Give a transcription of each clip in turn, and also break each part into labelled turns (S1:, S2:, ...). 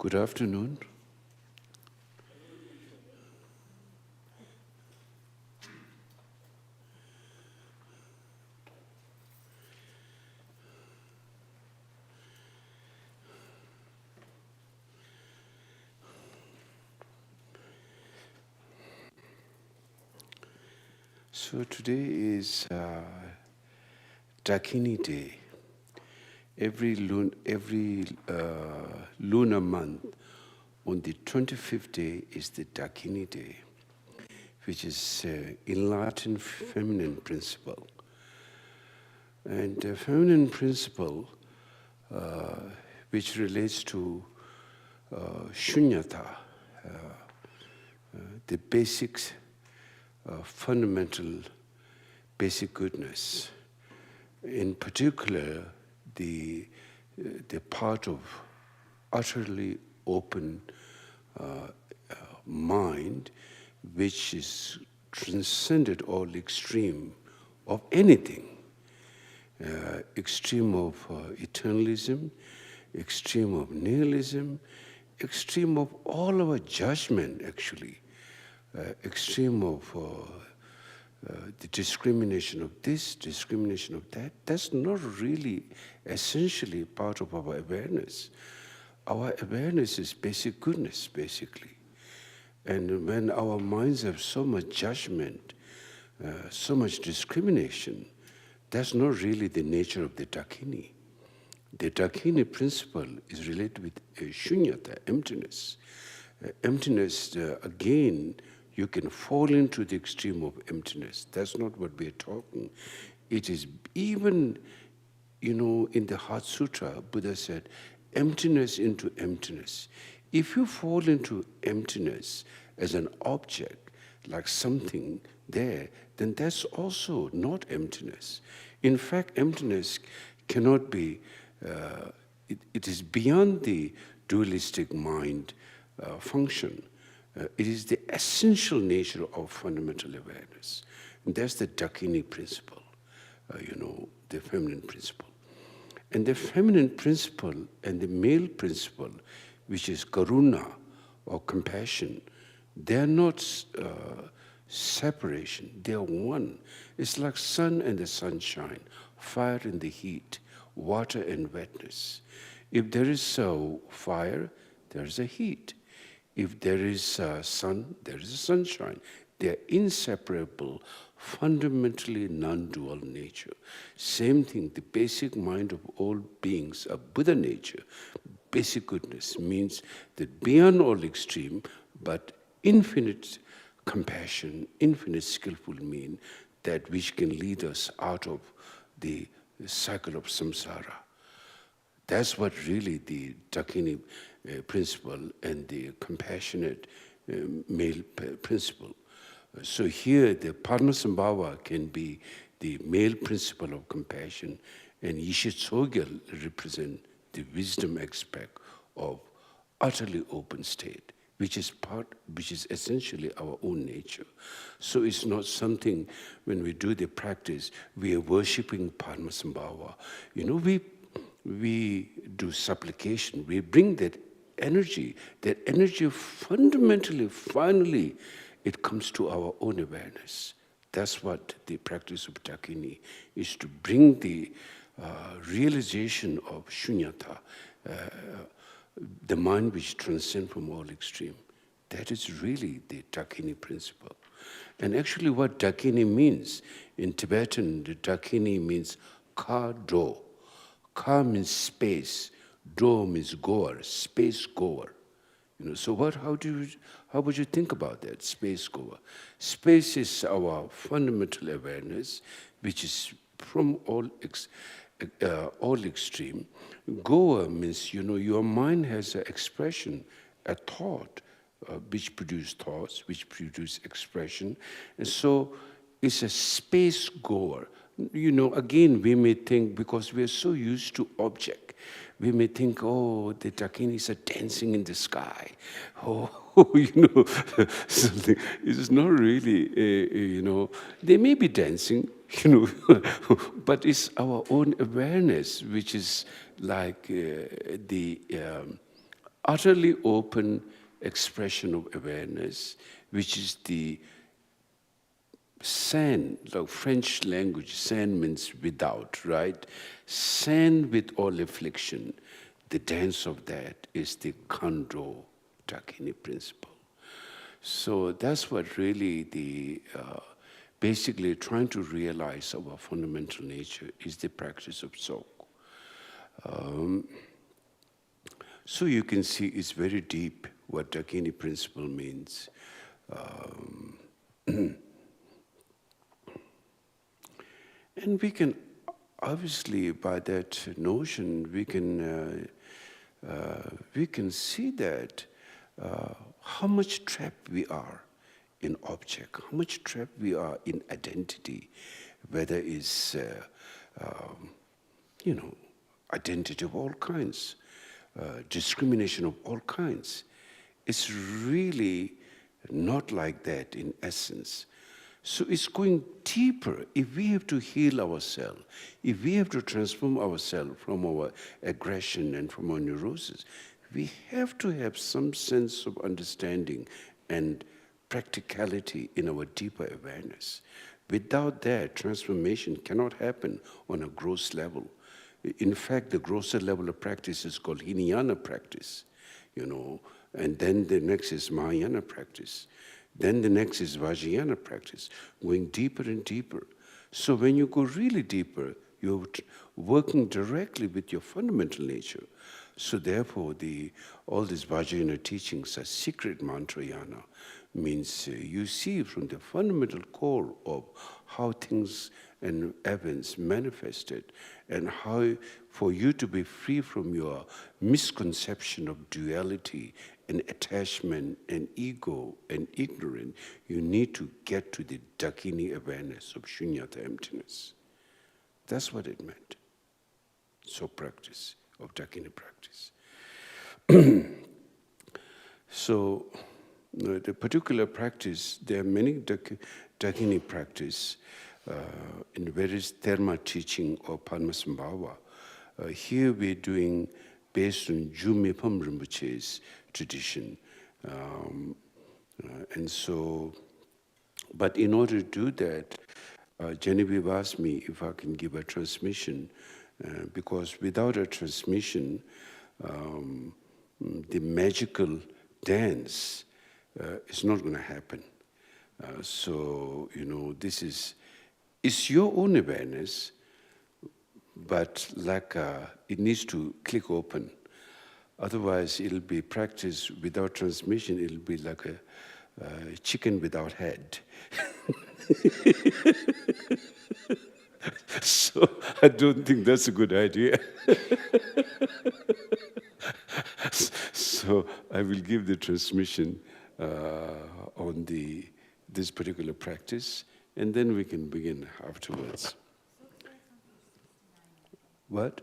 S1: Good afternoon. So today is Dakini Day. Every lunar month, on the 25th day is the Dakini Day, which is in Latin feminine principle. And the feminine principle, which relates to shunyata, the basics, fundamental basic goodness, in particular the part of utterly open mind, which is transcended all extreme of anything, extreme of eternalism, extreme of nihilism, extreme of all our judgment actually, extreme of the discrimination of this, discrimination of that. That's not really essentially part of our awareness. Our awareness is basic goodness, basically. And when our minds have so much judgment, so much discrimination, that's not really the nature of the Dakini. The Dakini principle is related with shunyata, emptiness. Emptiness, again, you can fall into the extreme of emptiness. That's not what we're talking. It is even, in the Heart Sutra, Buddha said, emptiness into emptiness. If you fall into emptiness as an object, like something there, then that's also not emptiness. In fact, emptiness cannot be, it is beyond the dualistic mind function. It is the essential nature of fundamental awareness. And that's the Dakini principle, the feminine principle. And the feminine principle and the male principle, which is karuna or compassion, they are not separation, they are one. It's like sun and the sunshine, fire and the heat, water and wetness. If there is fire, there is a heat. If there is sun, there is a sunshine. They are inseparable, fundamentally non-dual nature. Same thing, the basic mind of all beings, a Buddha nature, basic goodness means that beyond all extreme, but infinite compassion, infinite skillful mean, that which can lead us out of the cycle of samsara. That's what really the Dakini principle and the compassionate male principle. So here the Padmasambhava can be the male principle of compassion, and Tsok represent the wisdom aspect of utterly open state, which is essentially our own nature. So it's not something, when we do the practice, we are worshipping Padmasambhava. We do supplication, we bring that energy fundamentally, finally, it comes to our own awareness. That's what the practice of Dakini is, to bring the realization of shunyata, the mind which transcends from all extreme. That is really the Dakini principle. And actually what Dakini means, in Tibetan, the Dakini means ka-do. Ka means space, do means goer, space goer. So how would you think about that, space goer? Space is our fundamental awareness, which is from all extreme. Goer means, your mind has an expression, a thought, which produce thoughts, which produce expression. And so it's a space goer. Again, we may think, because we are so used to object, we may think, oh, the Dakinis are dancing in the sky. Oh, something. It's not really, they may be dancing, but it's our own awareness, which is like the utterly open expression of awareness, which is the San, like French language, San means without, right? San with all affliction. The dance of that is the Khandro Dakini principle. So that's what really the, basically trying to realize our fundamental nature is the practice of Tsok. So you can see it's very deep what Dakini principle means. And we can, obviously, by that notion, we can see that how much trapped we are in object, how much trapped we are in identity, whether it's, identity of all kinds, discrimination of all kinds. It's really not like that in essence. So it's going deeper. If we have to heal ourselves, if we have to transform ourselves from our aggression and from our neurosis, we have to have some sense of understanding and practicality in our deeper awareness. Without that, transformation cannot happen on a gross level. In fact, the grosser level of practice is called Hinayana practice, and then the next is Mahayana practice. Then the next is Vajrayana practice, going deeper and deeper. So when you go really deeper, you're working directly with your fundamental nature. So therefore, all these Vajrayana teachings are secret mantrayana, means you see from the fundamental core of how things and events manifested, and how for you to be free from your misconception of duality and attachment and ego and ignorance, you need to get to the Dakini awareness of shunyata emptiness. That's what it meant. So practice of Dakini practice. So the particular practice, there are many Dakini practice in various Dharma teaching of Padmasambhava. Here we're doing based on Chhoje Rinpoche's tradition. And so, but in order to do that, Genevieve asked me if I can give a transmission, because without a transmission, the magical dance is not going to happen. So, this is, it's your own awareness, but like it needs to click open. Otherwise, it'll be practice without transmission. It'll be like a chicken without head. So I don't think that's a good idea. So I will give the transmission on this particular practice, and then we can begin afterwards. What?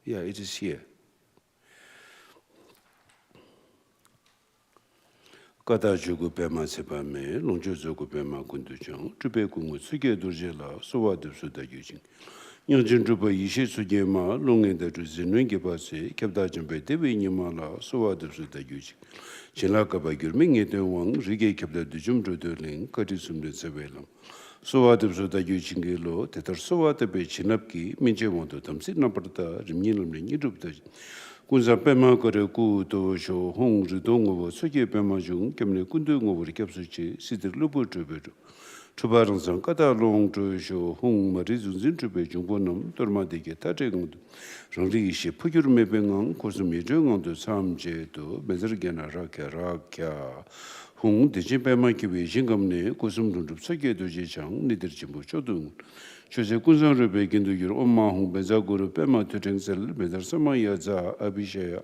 S1: Yeah, it is here. Kata jugu pema sepa me, longjo zogu pema kundu chang, chupe kungu suge durje la, sowa dupsu da yujing. Nyangchen chupa yishe suge ma, longen da chuzi nungi pa se, kepda champe dewe nyima la, sowa dupsu da yujing. Chenla kapa gyurme nge ten wang, rige kepda dujum chudu ling, kati sumde sewe lam. Sowa dupsu da yujing ge lo, tetar sowa tepe chinapki, minche wangto tamsi naparta, rimnyi lamne nirupta. Kunsa pema kare ku to sho hong rido ngobo soke pema jung kemne kundu ngobo rikapsu che sidir lupo chuberu. Chubarang sang kata long to sho hong mari zunzin chube jungpo nam torma deke tate ngdu. Rangli ishe pukyur mebe ngang kosum yejo ngdu sam je to bezar gena rakya. Hong deje pema kiwe jingamne kosum rungrup soke doje chang nidir jimbo chodung. Chhoje kunsan rupe kintu yur omma hong beza guru pema tutengsel bezar sama yaza abhishaya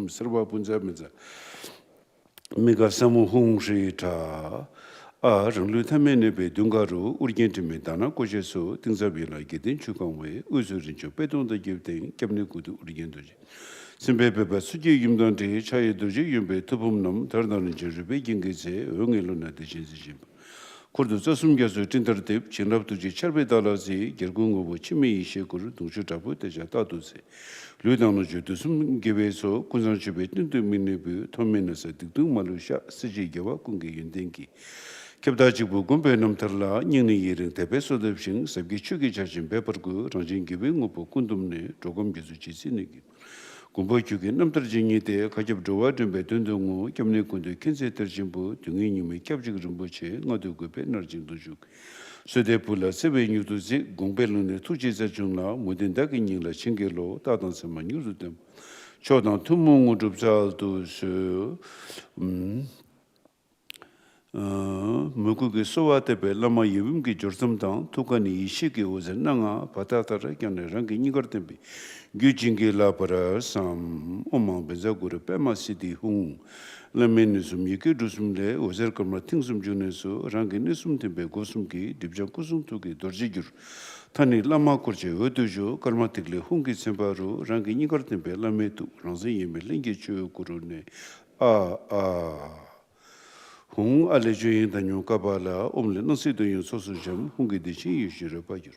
S1: sarva punza meza mega samu hong shi ta ranglu thame nebe dungaru urgente me dana koje so tingsabi la geden chukangwe uzu rincho pedon da gyevden kemne kudu urgento ji simbe beba suji yumdan te chaye doji yumbe tupum nam dardan je rupe gingeze ongelo na de jinsi jimba Kurdu zasumgyasu tindardip chinrabtuji charbedalasi gergungobo chime ishe kuru dungshu tabu teja tatuse. Luidangno ju dusum gebeso kunsanchibe tindu minebu tomenasa dikdung malusha siji gewa kungi yundengi. Kepdajibu gumbe namtarla nyingni yiring tepe sodabshing sabgi chugi chachin pepargu rangjin gebe ngopo kundumne jogam gesu chisinigi. Gumbo chugi namtar jingi te kajab jowa jimbe dundungu kiamne kundu kinse terjimbu dungi nyume kyabjig rinpoche ngadu gube narjing dujug. Sode pula sebe nyudu zi gumbe lune tuji zachungla mudindagi nyingla chingelo tadan sama nyudu dem. Chodan tumu ngu jubzal du su mukuki sowa tepe lama yibimki jorsamdang tukani ishiki uzen nanga patatara kyane rangi nigar tempe. Gyujingi lapara sam omang benza guru pema sidi hung lame nisum yiki dusumle ozer kamra tingsum junesu rangi nisum tempe gosumki dibjang kusum tuki dorjigyur. Tani lama kurche odujo karma tikle hungi sembaru rangi nigar tempe lame tu rangzi yeme lengi chuyo kuru ne Hung ale juyin danyo kabala omle nasi doyin sosu jam hungi deshi yushiro payur.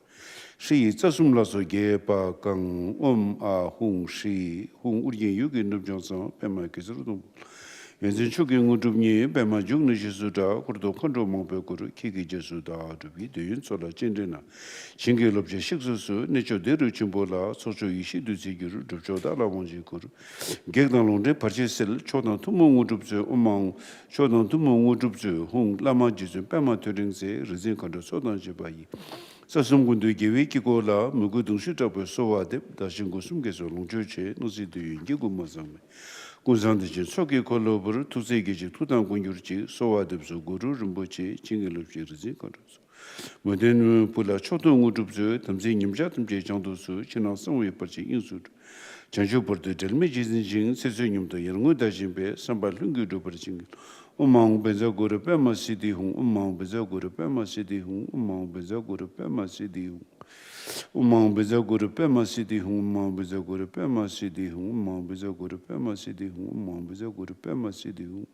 S1: Shi tsasum laso ge pa kang hung shi hung uryen yugi nubjansan pema kisarudum. Yenzin chuki ngudubni pema jugni jisuda kurdo kandro mangpe kuru kiki jisuda dubi doyin sola jindena. Shingi lobje shiksusu necho deru chimbola socho ishi duzi gyuru dubchoda la wanji kuru. Gegdan longde parche sel chodan tumu ngudubzu umang chodan tumu ngudubzu hung lama jizun pema turingse rizin kandro sodan jibayi. Sasum gundu gewe kiko la mugu dungshu tabu sowa dep dashingu sumgeso longchoche nosi duyun gegu mazangme. Kunzandijin soki kolobur tuse geji tutan kunyurchi sowa depso guru rinpoche chingilupchi rizin kandro. Moden pula chodo ngudubzu tamze nimja tamje jangdosu chinang sangwe parche insu. Chanchu porto delme jizin jing seso nyumda yarngu dajinbe sambal lungu dubar chingil. Umang beza guru pema sidi hung, umang beza guru pema sidi hung, umang beza guru pema sidi hung. Umang beza guru pema sidi hung, umang beza guru pema sidi hung, umang beza guru pema sidi hung, umang beza guru pema sidi hung.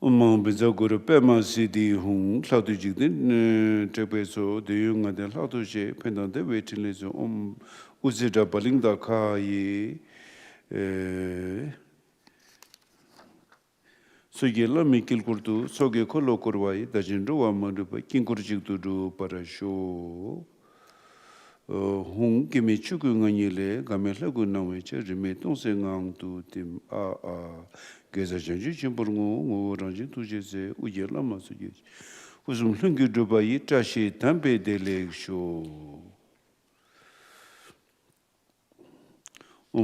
S1: Umang beza guru pema sidi hung, laudu jigdin trepeso deyo nga den laudu she pendan de wetin lezo uzida balingda kaayi soge la mikil kurtu soge kolo korwai dajin ruwa mandupa kinkur jigdu parasho hung kimi chuku nganyile game lagu nawe che rime tongse ngang tu tim geza janju chimpur ngu ranjin tuje se uye lama soge usum lungi dubayi tashi tampe delek sho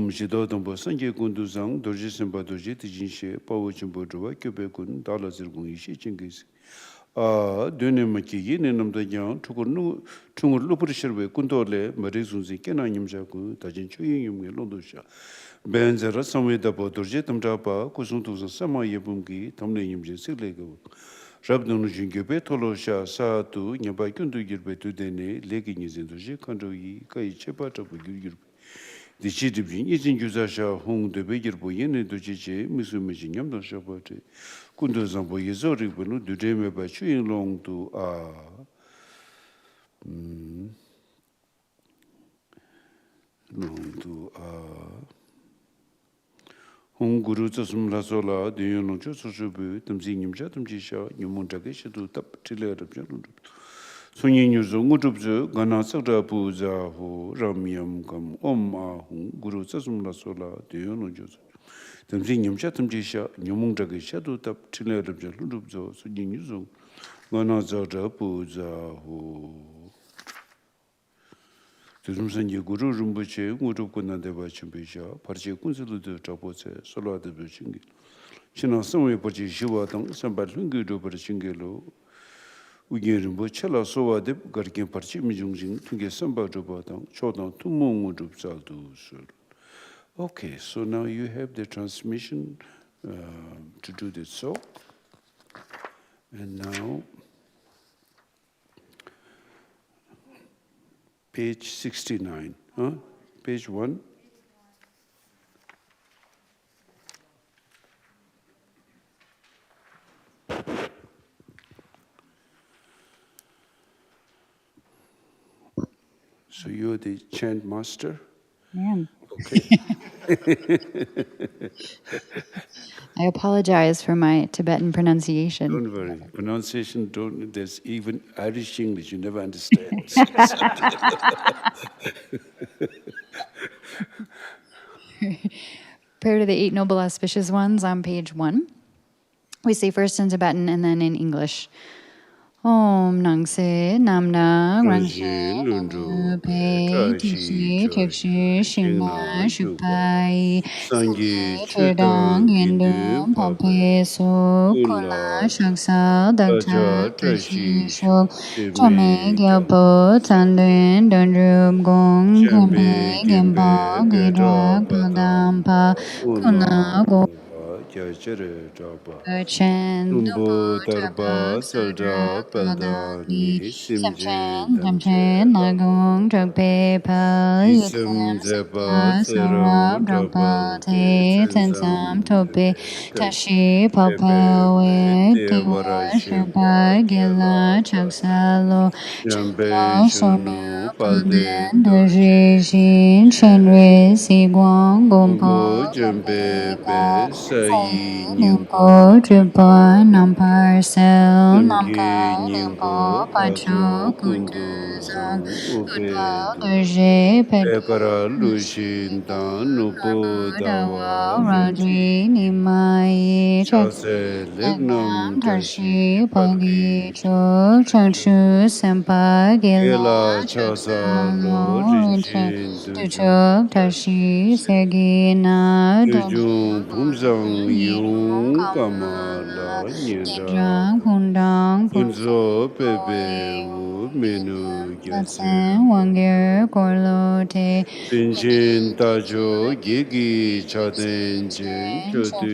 S1: Shido Dambo Sanje Kundu Zang, Dorji Semba Dorji Tijinshe, Pawo Chimbo Drova, Kyobe Kun, Dala Zirgung Ishi Chingis. Dune Maki Yin Namda Yang, Tungur Lupurishirwe, Kundole, Marizunzi, Kena Yimjaku, Tajin Chuyin Yumge Londosha. Benzera Samwe Dabo Dorji Tamjapa, Kusuntuza Sama Yebungi, Tamle Yimje Siglego. Rabdunu Jingebe Tolosha, Saatu, Nyaba Kundu Girbe Tudene, Legi Nizindoji, Kandoyi, Kai Chepa Tabu Girbe. Dichidibin izin güzasha hong de begir boyene dojiche misumeji nyamda shabate kundo zambo yezori bunu dudeme ba chuin long tu hong guru tsum la sola de yono chu subu tamzi nyimja tamjisha nyumonta ge shidu tap tile rabjan Sunyinyuzu ngutubzu gana sakra puza hu ramyam kam hung guru sasum la sola deyo no juzu. Tamsi nyamsha tamjisha nyamungzake shadu tab tila rabja lundubzo sunyinyuzu gana sakra puza hu. Tuzumsanye guru rinpoche ngutub kuna deba chimbisha parche kunsilu de chapoche sola debyo chingi. China samwe parche shiwa tang sambat lungi dobar chingelo Ugyen Rinpoche la sowa deb gargen parchi mijungjing tunge samba droba tang chodang tumungu drupsal du sur. Okay, so now you have the transmission to do the Tsok. And now page 69, page 1. So you're the chant master?
S2: Man.
S1: Okay.
S2: I apologize for my Tibetan pronunciation.
S1: Don't worry. Pronunciation, there's even Irish English, you never understand.
S2: Prayer to the 8 Noble Auspicious Ones on page 1. We say first in Tibetan and then in English. Om Nang Se Nam Na Rang She Lu Pe Tikshi Tikshi Shina Shupai Sangye Chedang Yendum Pape So Kula Shaksa Dakta Tashi Shok Chame Gyalpo Tandun Dundrum Gong Kumpe Gempa Gidra Padampa Kuna Go Chen Dumpo Tarpa Saldra Padani Samchen Tamchen Nagong Dragpe Pal Yutam Sapa Sarab Dragpa Te Tensam Tope Tashi Papa We Tiwa Sherpa Gila Chaksalo Chakla Sonu Panden Doji Shin Shenre Siguang Gompo Jampe Pa Nimpo Tripa Nampar Sel Namka Nimpo Pacho Kutuzang Utpa Doje Pekara
S1: Lushin Dan Nupo
S2: Dawa Raji Nimai
S1: Chase Legnam
S2: Tarshi Pagi Chok Chakshu Sempa Gila
S1: Chasa Lo Rinshin
S2: Tuchok Tarshi Segina
S1: Tujung Pumsang Yung Kamala Nyendra
S2: Kundang
S1: Punzo Pepe Wu Menu Gyatsen
S2: Gyatsen Wangir Korlote
S1: Pinchin Tajo Gigi Chaten Chen Chotu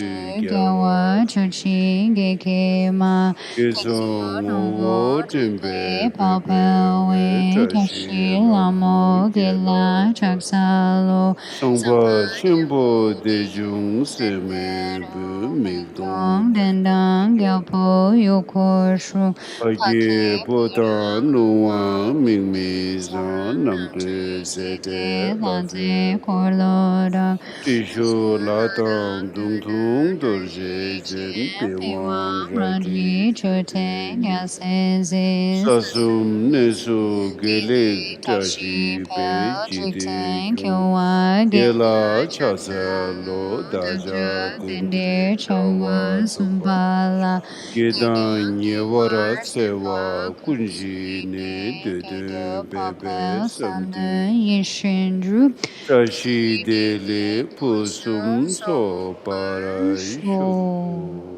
S2: Gyawa Chuchi Geke Ma
S1: Gesong Wo Tempe
S2: Palpewe Tashi Lamo Gila Chaksalo
S1: Sangpa Shimpo Dejung Seme Bu Mikdong
S2: Dendang Gyalpo Yukoshu
S1: Pake Potan Nuwa Mingmi Zan Namde Sete
S2: Lanze Korloda
S1: Tisho Latang Dung Tung Dorje Jen Pewang
S2: Raji Chote Gyaseze
S1: Sasum Nesu Gelik Tashi Pe Jite
S2: Kyowa
S1: Gela Chasa Lo Daja
S2: Dinde Chawa Sumbala
S1: Gedan Nyevara Tsewa Kunji Ne Dede Bebe Samde
S2: Yishindru
S1: Tashi Dele Pusum So Parashu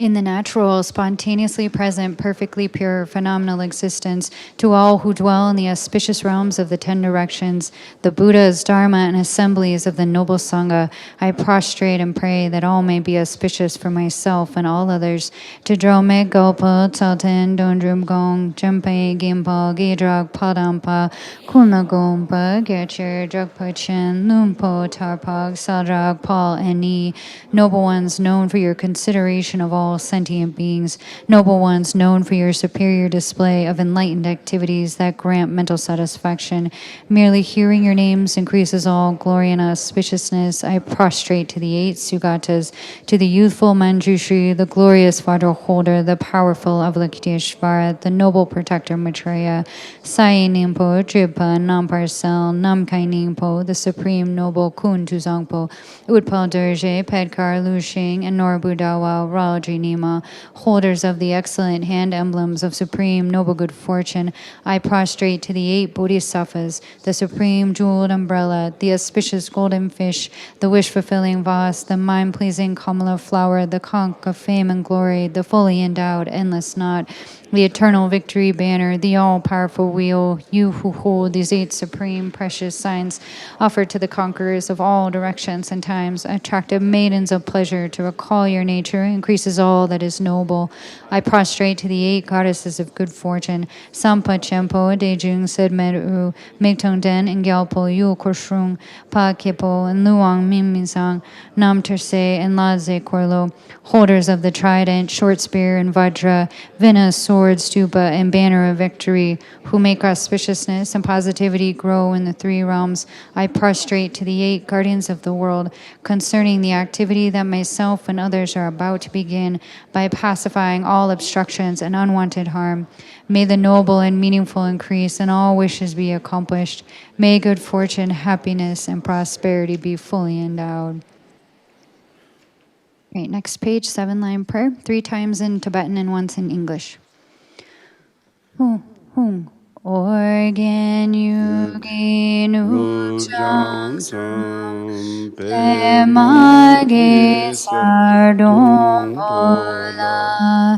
S2: in the natural, spontaneously present, perfectly pure, phenomenal existence, to all who dwell in the auspicious realms of the 10 directions, the Buddhas, Dharma, and assemblies of the noble Sangha, I prostrate and pray that all may be auspicious for myself and all others. To Drome Gopa, Tsalten, Dondrum Gong, Jempe, Gimpa, Gidrak, Padampa, Kuna Gompa, Getcher, Dragpa Chen, Lumpo, Tarpak, Sadrak, Paul, and Ni, noble ones known for your consideration of all sentient beings, noble ones known for your superior display of enlightened activities that grant mental satisfaction. Merely hearing your names increases all glory and auspiciousness. I prostrate to the 8 Sugatas, to the youthful Manjushri, the glorious Vajra holder, the powerful Avalokiteshvara, the noble protector Maitreya, Sai Nimpo, Dripa, Namparcel, Namkai Nimpo, the supreme noble Kun Tuzangpo, Utpal Derje, Pedkar, Lushing, and Norbudawa, Ralji Nima, holders of the excellent hand emblems of supreme noble good fortune. I prostrate to the 8 Bodhisattvas, the supreme jeweled umbrella, the auspicious golden fish, the wish-fulfilling vase, the mind-pleasing Kamala flower, the conch of fame and glory, the fully endowed endless knot, the eternal victory banner, the all-powerful wheel, you who hold these 8 supreme precious signs, offered to the conquerors of all directions and times, attractive maidens of pleasure, to recall your nature, increases all that is noble. I prostrate to the 8 goddesses of good fortune, Sampa Chempo, Dejung, Sedmeru, Migtong Den, and Gyalpo, Yul Korshrung, Pa Kipo, and Luang Mimisang, Nam Terse, and Laze Korlo, holders of the trident, short spear, and Vajra, Vina, sword, sword, stupa, and banner of victory, who make auspiciousness and positivity grow in the three realms, I prostrate to the 8 guardians of the world concerning the activity that myself and others are about to begin by pacifying all obstructions and unwanted harm. May the noble and meaningful increase and all wishes be accomplished. May good fortune, happiness, and prosperity be fully endowed. Great, next page, 7-line prayer, 3 times in Tibetan and once in English. Hung, hung. Organ yugi nujang
S1: Sam
S2: Pemage sardong pola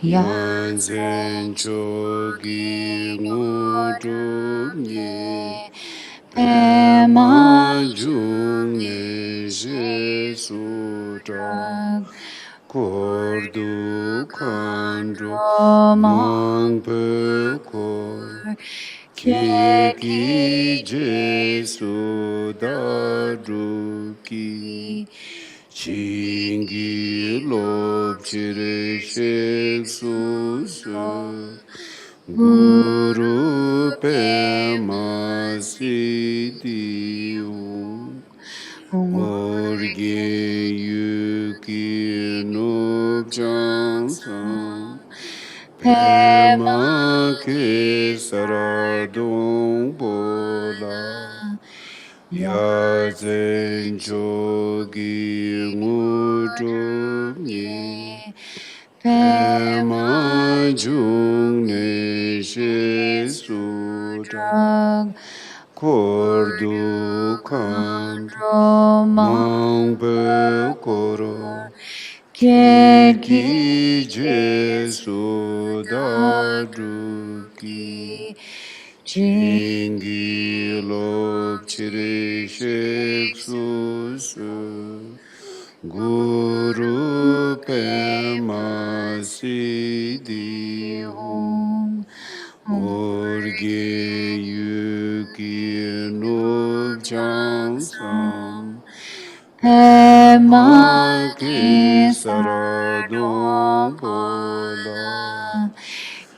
S1: Yanzen chogi ngudu nye Pema jung ne jesu tra Kordu kandru mang pe kor Keki jesu dadu ki Chingi lob chire shek su su Guru pema siti Orge yuki nup chansam Pema ke saradong bola Yazen chogi ngutup nye Pema jung ne she sutra Kordu kandro mang pe koro Ki jesu dadu ki Chingi lob chire shek su su Guru pema siddhi hum Orge yuki nup chansam Pema ki saradong pola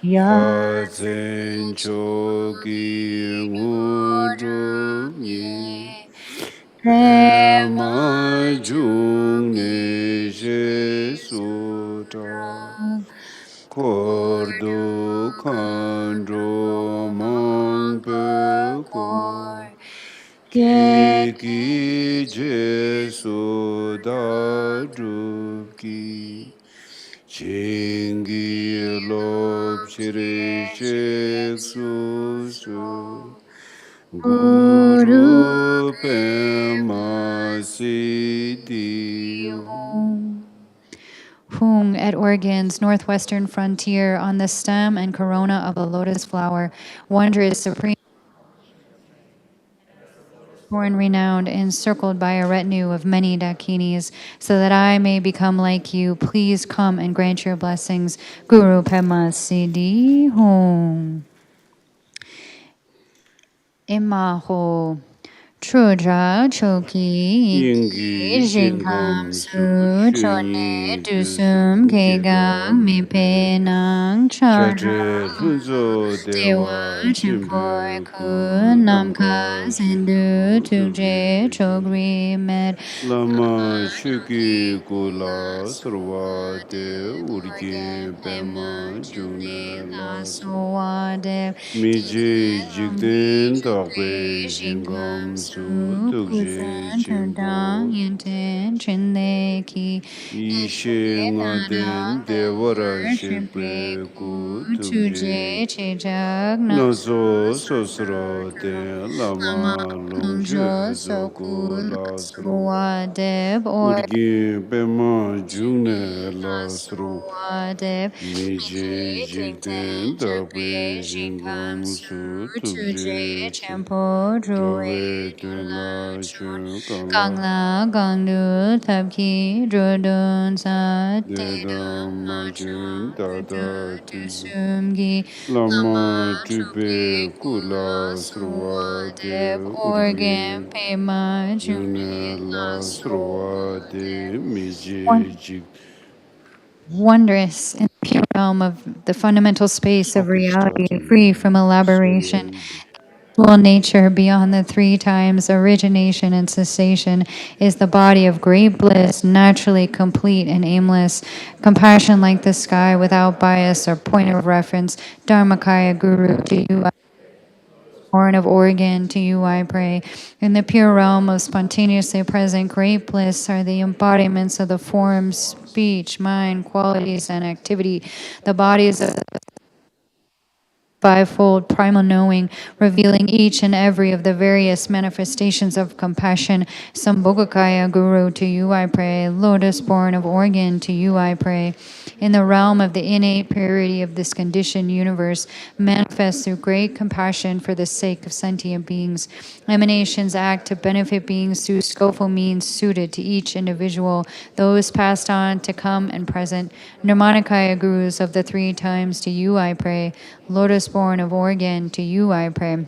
S1: Yazen chogi ngudup nye Pema jung ne je sutra Kordu kandro mang pe kor Keki jesu dadu ki Chingi lob shire shek su su Guru pema siddhi
S2: Hung at Oregon's northwestern frontier on the stem and corona of a lotus flower, wondrous, supreme, born renowned, encircled by a retinue of many Dakinis, so that I may become like you. Please come and grant your blessings. Guru Pema Siddhi Hung. Imaho. Chhoje Choki
S1: Yingi
S2: Jinkam
S1: Jinkam
S2: Su
S1: Su
S2: Chone
S1: Chuni
S2: Dusum Kegang Mi Penang
S1: Chatre
S2: Chadra
S1: Lunzo
S2: Dewa
S1: Dewa
S2: Chimpoy
S1: Chimpe
S2: Ku
S1: Ku
S2: Namka
S1: Namka
S2: Sindu
S1: Sindu
S2: Tukje
S1: Tukje
S2: Chogri Med
S1: Lama Shuki Kula Sarwa De Urge
S2: Pema
S1: Pema
S2: June
S1: June
S2: La
S1: Laso
S2: Soade
S1: Miji Jigden Takpe
S2: Jingam
S1: Jingam Su
S2: Su
S1: Tukje
S2: Pusan Tundang
S1: Chimpo
S2: Yinten Chinle Ki
S1: Ishe Ngaden Devara
S2: Shipre
S1: Shikpe Ku
S2: Ku
S1: Tukje
S2: Tuje Chejag
S1: Naso Sosra De
S2: Lama
S1: Lama
S2: Longjo
S1: Longje Zoku
S2: Soku
S1: Lasro
S2: Suwadeb or
S1: Urgi Pema June Lasro
S2: Suwadeb
S1: Meje Jigden Takpe Jingam Su
S2: Tuje
S1: Tukje
S2: Champo Drue
S1: Drove Dula Shun Kangla
S2: Gangla Gangdu Tabki Drudun Sa
S1: Deda
S2: Dedam
S1: Majun Dada Tuju
S2: Sumgi
S1: Lama Tupe Kula Srwa De
S2: Deb Organ
S1: Urgi
S2: Pema
S1: June
S2: June
S1: La Srwa De Meje Jig
S2: Wondrous and pure realm of the fundamental space of reality, free from elaboration, actual nature beyond the three times origination and cessation, is the body of great bliss, naturally complete and aimless, compassion like the sky without bias or point of reference. Dharmakaya Guru, to you born of organ, to you I pray. In the pure realm of spontaneously present great bliss are the embodiments of the forms, speech, mind, qualities, and activity, the bodies of the fivefold primal knowing, revealing each and every of the various manifestations of compassion. Sambhogakaya Guru, to you I pray. Lotus born of organ, to you I pray. In the realm of the innate purity of this conditioned universe, manifest through great compassion for the sake of sentient beings. Emanations act to benefit beings through skillful means suited to each individual, those passed on, to come, and present. Nirmanakaya Gurus of the three times, to you I pray. Lotus born of organ, to you I pray.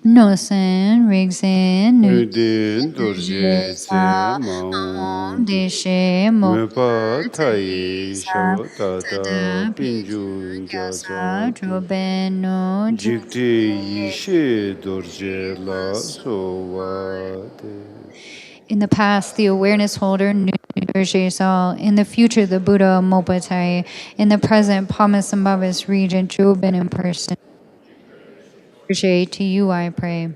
S2: Nosen, Rigsen,
S1: Nudin Dorje Tse Maung
S2: Deshe,
S1: Mepa Tayi
S2: Sa,
S1: Sho Tata
S2: Tada,
S1: Pinjun
S2: Sa,
S1: Gyatsa Tu
S2: Drobeno,
S1: Jikti Yishe Dorje La Sowate.
S2: In the past, the awareness holder knew All. In the future, the Buddha Mopatai. In the present, Padmasambhava's regent, Jobin in person. To you I pray.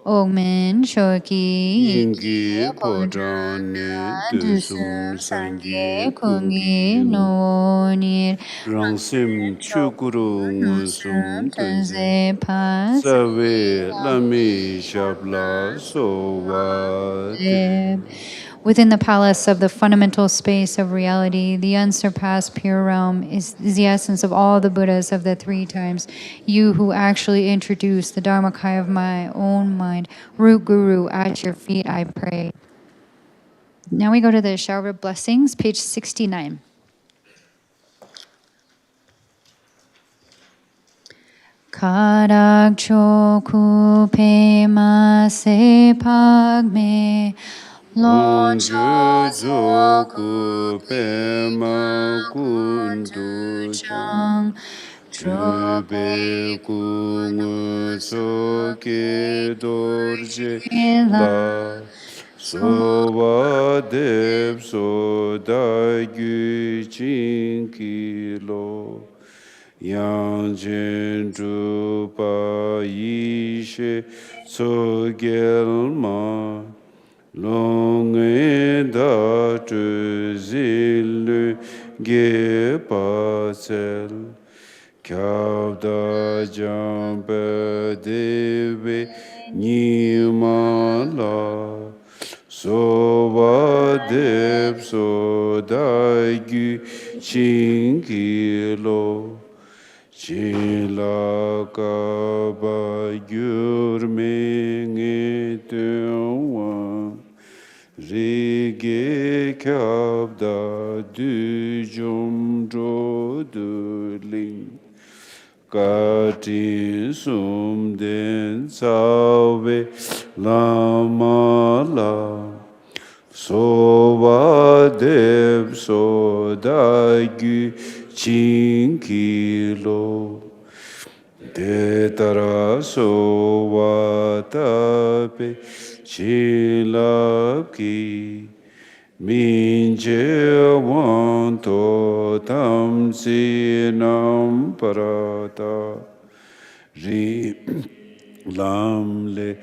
S2: Ogmen Shoki
S1: Yingi Podane Dusum Sangye
S2: Kungi
S1: Kungi
S2: No
S1: Rangsim Chukuru Ngusum Tunze
S2: Tunze Pas
S1: Save Lami Shabla Sowate.
S2: Within the palace of the fundamental space of reality, the unsurpassed pure realm is the essence of all the Buddhas of the three times. You who actually introduced the Dharmakaya of my own mind, root guru, at your feet I pray. Now we go to the shower of blessings, page 69. Karak choku pema se pagme
S1: Lonju Zoku Pema Kundu Chang Chube Kungu Soke Dorje La Soba Deb Soda Gyu Chinki Lo Yang Jen Drupa Yishe Sogelma Long da tu zil ge pasel Kyav da jambe deve nimala Sova dev so da gu chinkilo Chila ka ba gyurme nge tuwa Rige kabda du jum dro du ling Kati sum den sawe lama la Sova dev so da gu chinkilo Tetara so watape chilapki minje wanto tamsi namparata ri lamle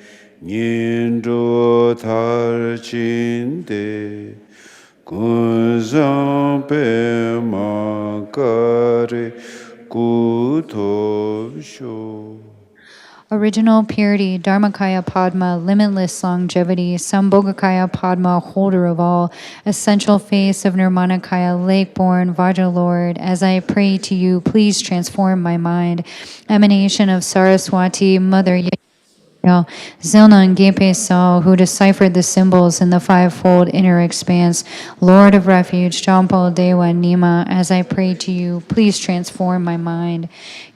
S1: nyendo tarchinde kunzam pe makare kutobsho.
S2: Original purity, Dharmakaya Padma, limitless longevity, Sambhogakaya Padma, holder of all, essential face of Nirmanakaya, lake-born Vajralord, as I pray to you, please transform my mind. Emanation of Saraswati, Mother Zilna and Gepe Saul, who deciphered the symbols in the fivefold inner expanse, Lord of Refuge, Jampo Dewa Nima, as I pray to you, please transform my mind.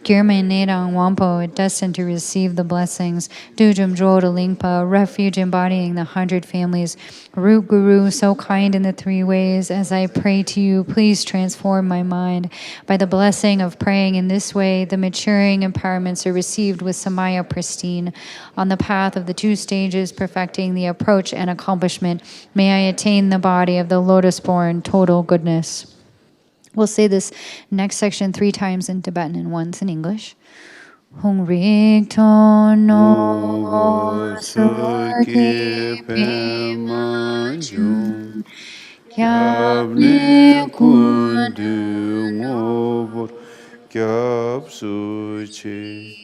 S2: Girme Nedang Wampo, destined to receive the blessings. Dujum Droda Lingpa, refuge embodying the 100 families. Root Guru, so kind in the 3 ways, as I pray to you, please transform my mind. By the blessing of praying in this way, the maturing empowerments are received with Samaya pristine. On the path of the 2 stages, perfecting the approach and accomplishment, may I attain the body of the lotus-born total goodness. We'll say this next section 3 times in Tibetan and once in English. Hong rik to no soke pema jung kyab ne kundu ngobor kyab suche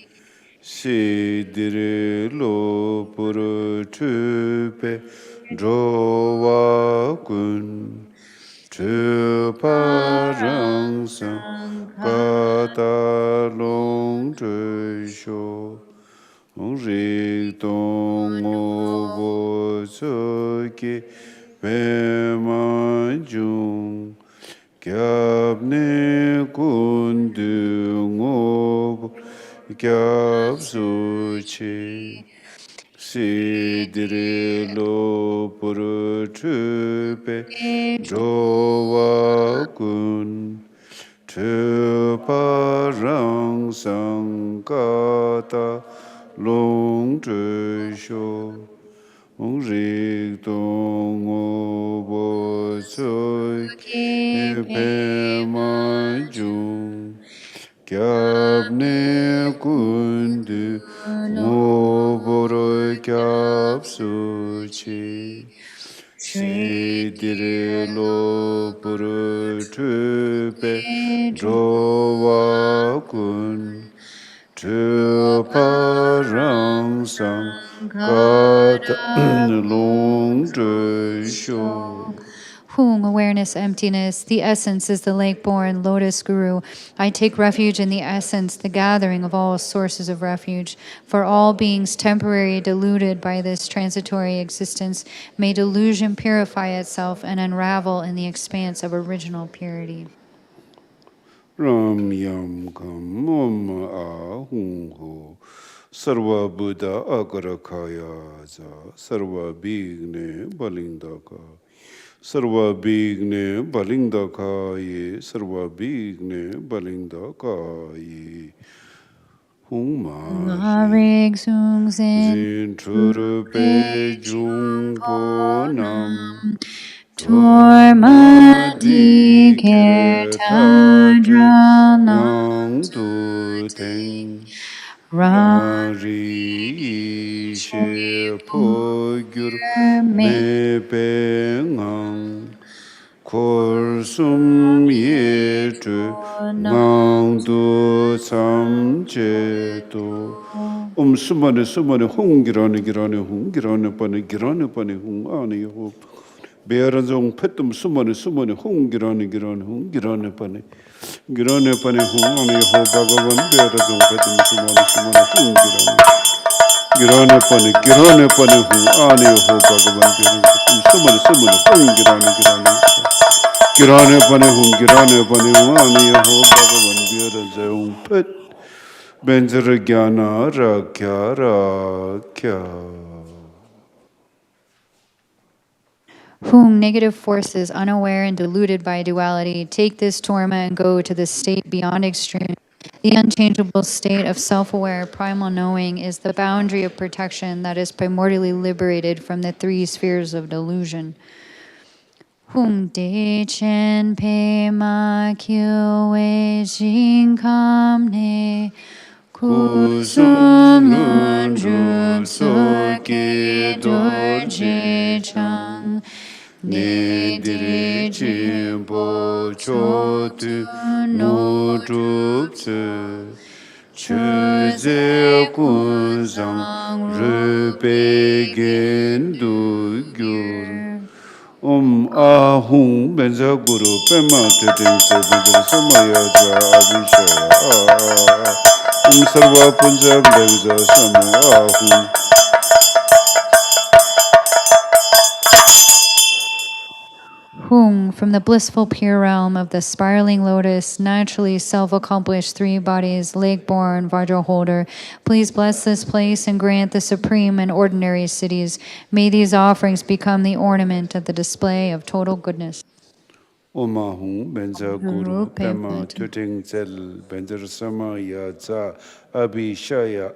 S2: Sidire lo puru tupe drowa kun tupa rangsang kata long trisho rik tong obo soke pema jung kyab ne kundu ngobo Gyab suchi Sidire lo puru tupe Jowa kun Tupa rang sangkata long trisho rik tong obo soke pema jung Kyab ne kundu ngoboro kyab suchi Sidire lo puru tupe drowa kun Tupa rang sang kata long trisho Hung, awareness, emptiness. The essence is the lake-born lotus guru. I take refuge in the essence, the gathering of all sources of refuge. For all beings temporary, deluded by this transitory existence, may delusion purify itself and unravel in the expanse of original purity.
S1: Ram yam kam mom a hung ho sarva buddha akarakaya za sarva bigne balindaka Sarva bigne balingdaka ye, sarva bigne balingdaka ye. Hung ma
S2: rig sung
S1: zin trurupe jung po nam
S2: Torma di kirtadra
S1: nang tu teng Rari she po gyur me pe ngang Kor sum ye tu ngang du sam che tu sumane hung girane pane hung ane ho Bearazong petum sumane hung girane pane Girane pane hung ane ho bhagavan bearazong petum sumane hung girane pane hung ane ho bhagavan bearazong sumane hung girane pane hung ane ho bhagavan bearazong pet benjara gyana rakya
S2: Whom negative forces, unaware and deluded by duality, take this torment and go to the state beyond extreme. The unchangeable state of self-aware primal knowing is the boundary of protection that is primordially liberated from the 3 spheres of delusion. Hum de chen pe ma kyo we jing kam ne kusum lun drup so ke dor je chang ne dire jimbo cho tu no drup se Chhoje kun sang rupe gen du gyur ahung benza guru pema teting se benza samaya ja abhishaya sarva punjab benza samu ahung Hung, from the blissful pure realm of the spiraling lotus, naturally self-accomplished 3 bodies, leg-born Vajra holder, please bless this place and grant the supreme and ordinary cities. May these offerings become the ornament of the display of total goodness.
S1: Oma Hung, Benza Guru, Pema, Tuting Zel, Benzer Sama Ya Za, Abi Shaya,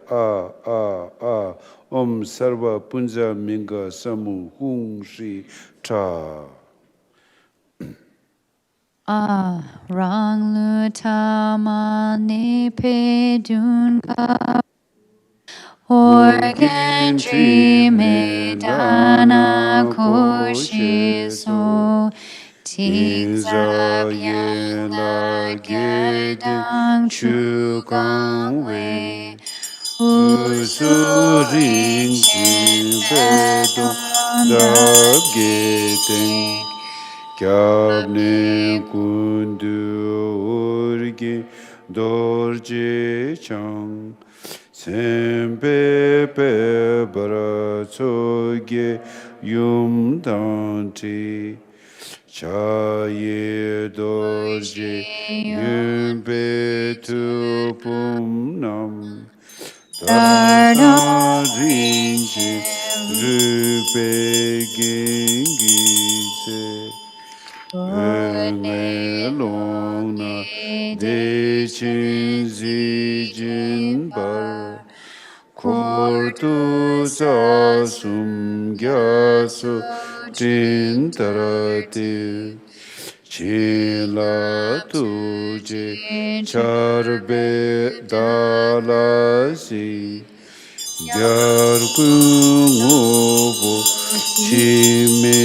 S1: Om Sarva Punja Minga Samu Hung Shri Cha.
S2: Rang lu tama ne pe dun ka organ tri me dana ko shi so ti za yen la ge dang chu gang wei u su rin jin pe dong da ge deng Kyabne kundu urgi dorje chang sempe pe bara tsoge yum danti chaye dorje yumpe tu pum nam Dada rinji rupe gengi se Enge long na de chin zi jin bar Kor tu sa sum gya su jin tarati Chin la tu je char be dala si Gyar kun ngobo chi me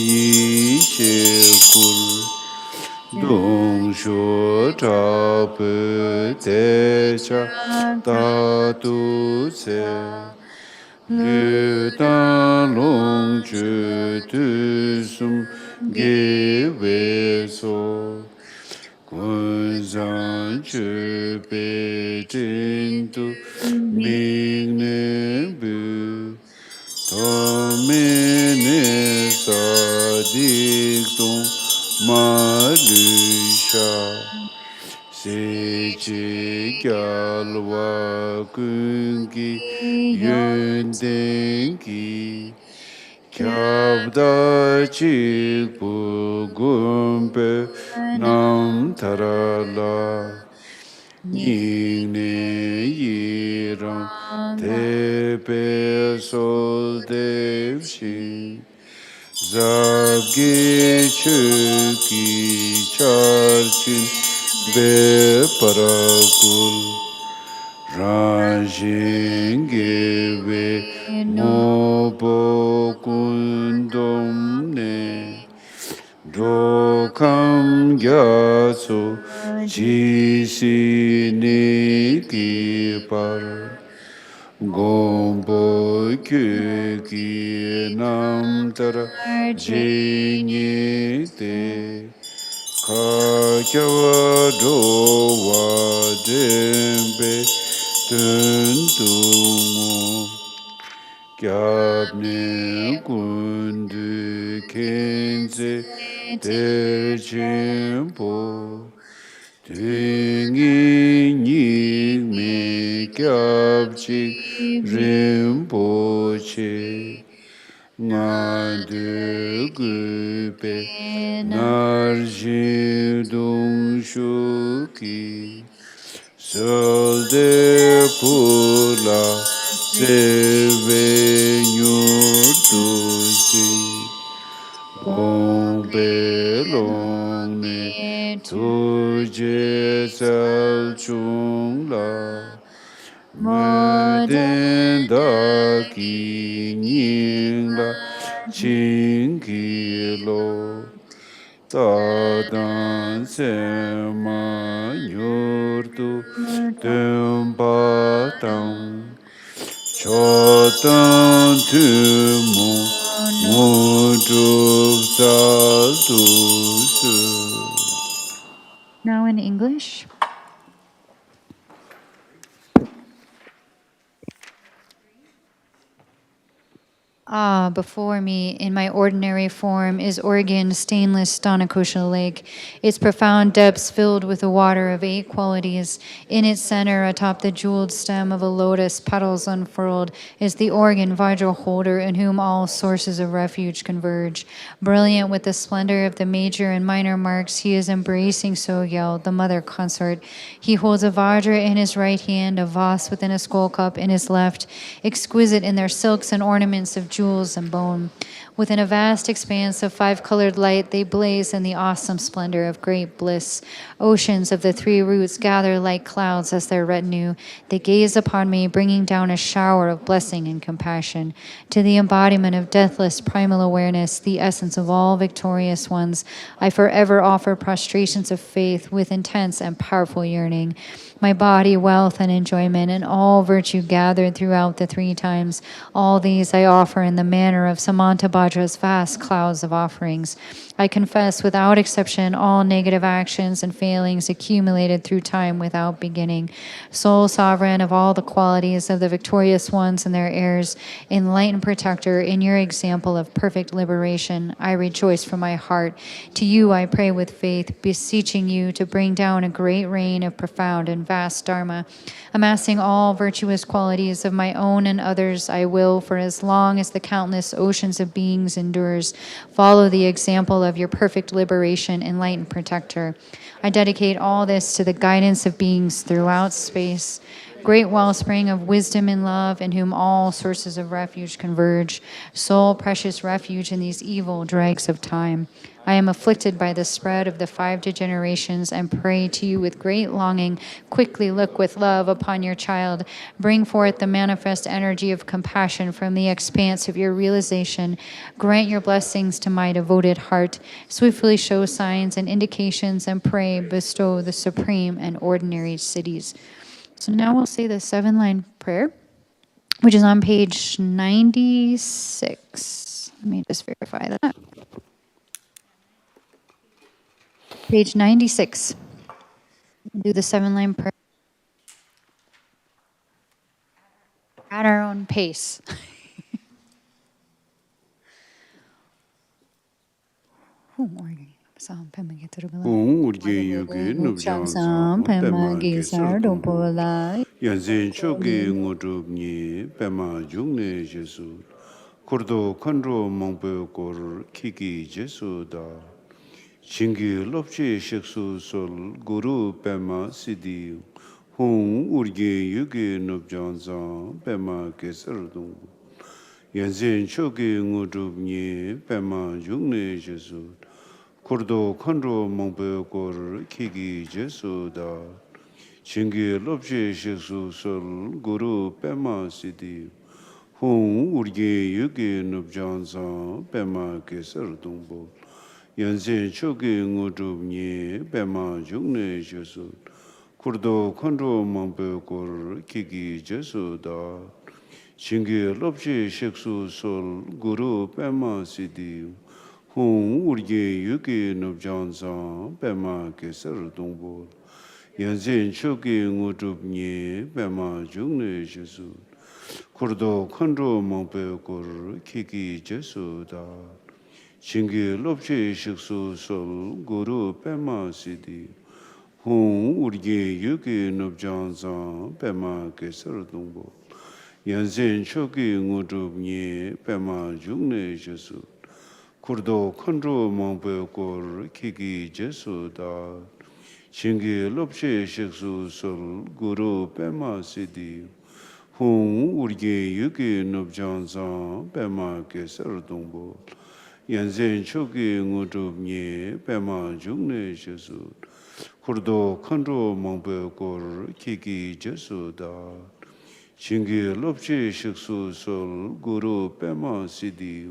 S2: yi she kur Dong shu cha pe te cha ta tu se Lü ta long chu tu sum ge we so Kun zang chu pe jin tu ming ne bu To me ne sa dik tong ma lu sha Se chi gyal wa kun ki yun den ki Kyab da chik pu gun pe nam tarala Ning ne yi rang te pe sol dev shi Zab ge chu ki char chin be parakul Rajin ge ve mo po kun dom ne Dokam gyaso chi si ni ki par Gombo kyu ki nam tara jini te Ka kyawa do wa dembe dun dungo Gyabne kundu kenze terjempo Tengi nying me gyabchik rinpoche Ngadu gupe narjim dung shuki Solde pula seve nyurdusi Gombe long ne tuje sal chung la Meden da ki nying la ching ki lo Ta dan se ma nyurdu tempa tang Chotan tu mu mudruk sal tu su Now in English. Ah, before me, in my ordinary form, is Oregon stainless Dhanakosha Lake, its profound depths filled with the water of 8 qualities. In its center, atop the jeweled stem of a lotus, petals unfurled, is the Oregon Vajra holder in whom all sources of refuge converge. Brilliant with the splendor of the major and minor marks, he is embracing Sogyal, the mother consort. He holds a Vajra in his right hand, a vase within a skull cup in his left, exquisite in their silks and ornaments of jewels and bone. Within a vast expanse of 5-colored light, they blaze in the awesome splendor of great bliss. Oceans of the 3 roots gather like clouds as their retinue. They gaze upon me, bringing down a shower of blessing and compassion. To the embodiment of deathless primal awareness, the essence of all victorious ones, I forever offer prostrations of faith with intense and powerful yearning. My body, wealth, and enjoyment, and all virtue gathered throughout the 3 times, all these I offer in the manner of Samantabhadra's vast clouds of offerings. I confess without exception all negative actions and failings accumulated through time without beginning. Sole sovereign of all the qualities of the victorious ones and their heirs, enlightened protector, in your example of perfect liberation, I rejoice from my heart. To you I pray with faith, beseeching you to bring down a great rain of profound and vast Dharma. Amassing all virtuous qualities of my own and others, I will, for as long as the countless oceans of beings endures, follow the example of your perfect liberation, enlightened protector. I dedicate all this to the guidance of beings throughout space, great wellspring of wisdom and love, in whom all sources of refuge converge, sole precious refuge in these evil dregs of time. I am afflicted by the spread of the 5 degenerations and pray to you with great longing. Quickly look with love upon your child. Bring forth the manifest energy of compassion from the expanse of your realization. Grant your blessings to my devoted heart. Swiftly show signs and indications and pray, bestow the supreme and ordinary cities. So now we'll say the 7-line prayer, which is on page 96. Let me just verify that. Page 96. Do the 7-line prayer at our own pace.
S1: urge yuge nubjan pema gesar yanzen choge ngodubni pema jungne jesu kurdo khandro mongpe kor kiki jesu da chingi lopche sheksu sol guru pema sidi hung urge yuge nubjan pema gesar dung yanzen choge ngodubni pema jungne jesu kurdo khandro mongpe kor kiki jesu da chingi lopche sheksu sol guru pema sidi hung urge yuge nubjan pema kesar dungbo yanzen choge ngodub nye pema jungne jesu kurdo khandro mongpe kor kiki jesu da chingi lopche sheksu sol guru pema sidi hung urge yuge nubjan pema kesar dungbo yanzen choge ngodub nye pema jungne jesu kurdo khandro mongpe kor kiki jesu da chingi lopche sheksu sol guru pema sidi hung urge yuge nubjan pema kesar dungbo yanzen choge ngodub nye pema jungne jesu kurdo khandro mongpe kor kiki jesu da chingi lopche sheksu sol guru pema sidi hung urge yuge nubjan pema kesar dungbo yanzen choge ngodub nye pema jungne jesu kurdo khandro mongpe kor kiki jesu da chingi lopche sheksu sol guru pema sidi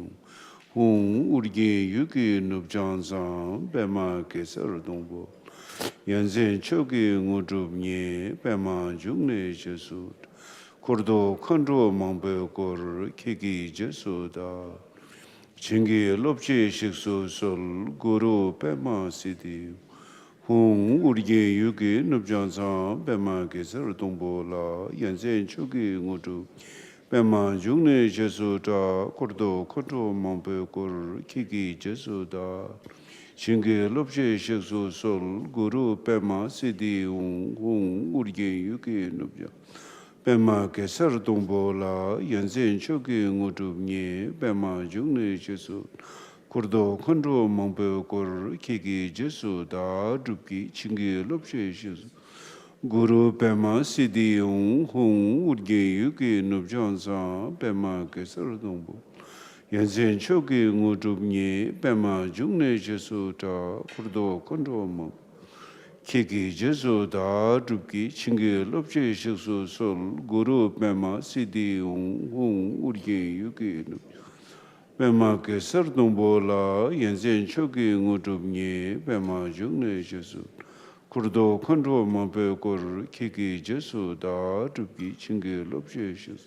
S1: hung urge yuge nubjan pema kesar dungbo yanzen choge ngodub nye pema jungne jesu kurdo khandro mongpe kor kiki jesu da chingi lopche sheksu sol guru pema sidi hung urge yuge nubjan pema kesar dungbo la yanzen choge ngodub Pema Jungne Jesu da Kurdo Koto Mampe Kur Kiki Jesu da Shinge Lopje Sheksu Sol Guru Pema Sidi Hung Urge Yuki Nubja Pema Kesar Dombo La Yanzen Choki Ngutu Nye Pema Jungne Jesu Kurdo Kondo Mampe Kur Kiki Jesu da Dubki Shinge Lopje Sheksu Guru Pema Sidi Hung Urge Yuki Nubjansa Pema Kesar Dombo Yanzen Choki Ngudubni Pema Jungne Jesu Da Kurdo Kondoma Kiki Jesu Da Dubki Chingi Lopche Sheksu Sol Guru Pema Sidi Hung Urge Yuki Pema Kesar Dombo La Yanzen Choki Ngudubni Pema Jungne Jesu Kurdo Kondo Mape Kor Kiki Jesu Da Dubki Chingi Lopche Sheksu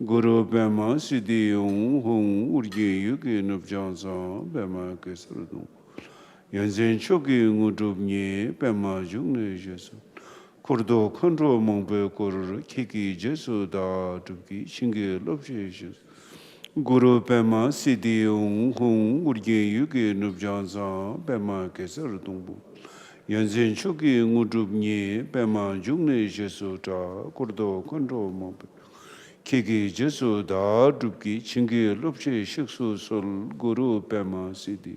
S1: Guru Pema Sidi Hung Urge Yuki Nubjansa Pema Kesardung Yanzen Choki Ngudubni Pema Jungne Jesu Kurdo Kondo Mongpe Kor Kiki Jesu Da Dubki Chingi Lopche Jesu Guru Pema Sidi Hung Urge Yuki Nubjansa Pema Kesardung Yanzen Choki Ngudubni Pema Jungne Jesu Da Kurdo Kondo Mongpe Kiki Jesu Da Dubki Chingi Lopche Sheksu Sol Guru Pema Sidi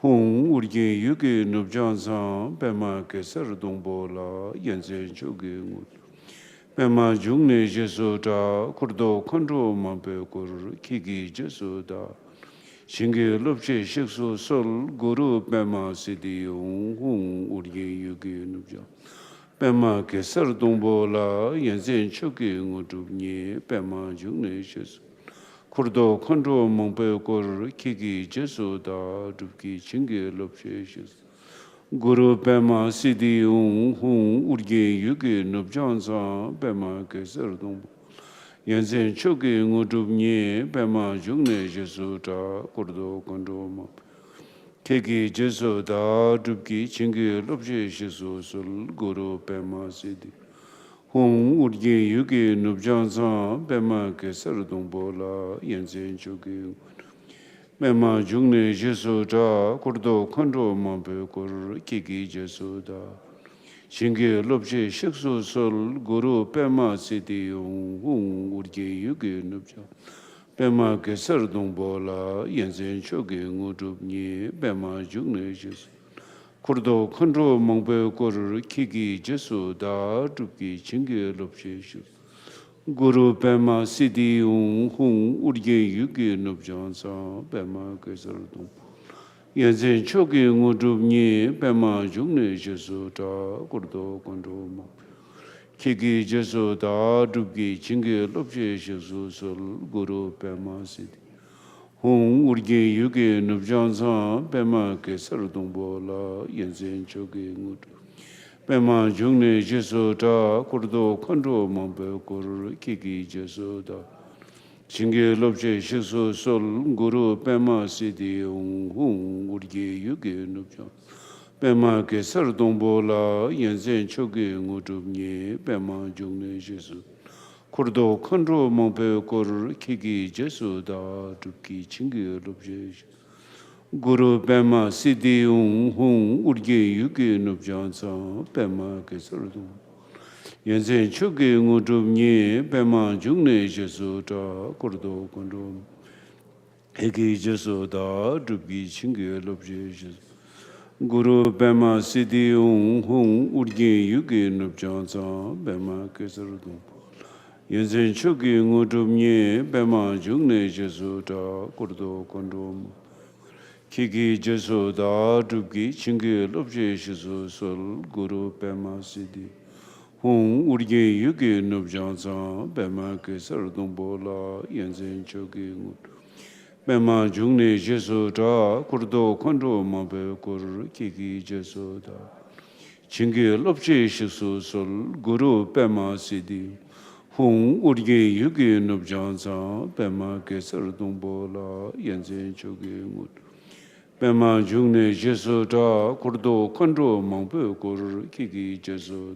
S1: Hung Urge Yuki Nubjansa Pema Kesar Dombo La Yanzen Choki Ngut Pema Jungne Jesu Da Kurdo Kondo Mampe Kur Kiki Jesu Da Chingi Lopche Sheksu Sol Guru Pema Sidi Hung Urge Yuki Nubjansa Pema Kesar Dombo La Yanzen Choki Ngudubni Pema Jungne Jesu Kurdo Kondo Mongpe Kor Kiki Jesu Da Dubki Chingi Lopche Jesu Guru Pema Sidi Hung Urge Yuki Nubjansa Pema Kesar Dombo Yanzen Choki Ngudubni Pema Jungne Jesu Da Kurdo Kondo Mongpe Keki Jesu Da Dubki Chingi Lopche Jesu Sol Guru Pema Sidi Hung Urge Yuki Nubjansa Pema Kesar Dombo La Yanzen Choki Pema Jungne Jesu Da Kurdo Kondo Mampe Kor Keki Jesu Da Chingi Lopche Jesu Sol Guru Pema Sidi Hung Urge Yuki Nubjansa Pema Kesar Dombo La Yanzen Choki Ngudubni Pema Jungne Jesu Kurdo Kondo Mongpe Kor Kiki Jesu Da Dubki Chingi Lopche Jesu Guru Pema Sidi Hung Urge Yuki Nubjansa Pema Kesar Dombo Yanzen Choki Ngudubni Pema Jungne Jesu Da Kurdo Kondo Mongpe Kiki Jesu Da Dubki Chingi Lopche Jesu Sol Guru Pema Sidi Hung Urge Yuki Nubjansa Pema Kesar Dombo La Yanzen Choki Ngudu Pema Jungne Jesu Da Kurdo Kondo Mampe Kor Kiki Jesu Da Chingi Lopche Jesu Sol Guru Pema Sidi Hung Urge Yuki Nubjansa Pema Kesar Dombo La Yanzen Choki Ngudubni Pema Jungne Jesu Kurdo Kondo Mampe Kor Kiki Jesu Da Dubki Chingi Lopche Guru Pema Sidi Hung Urge Yuki Nubjansa Pema Kesar Dombo Yanzen Choki Ngudubni Pema Jungne Jesu Da Kurdo Kondo Kiki Jesu Da Dubki Chingi Lopche Jesu Guru Pema Sidi Hung Urge Yuki Nubjansa Pema Kesar Dombo Yanzen Choki Ngudubni Pema Jungne Jesu Da Kurdo Kondo Kiki Jesu Da Dubki Chingi Lopche Jesu Sol Guru Pema Sidi Hung Urge Yuki Nubjansa Pema Kesar Dombo La Yanzen Choki Ngudubni Pema Jungne Jesu Da Kurdo Kondo Mampe Kor Kiki Jesu Da Chingi Lopche Jesu Sol Guru Pema Sidi Hung Urge Yuki Nubjansa Pema Kesar Dombo La Yanzen Choki Ngudu Pema Jungne Jesu Da Kurdo Kondo Mampe Kor Kiki Jesu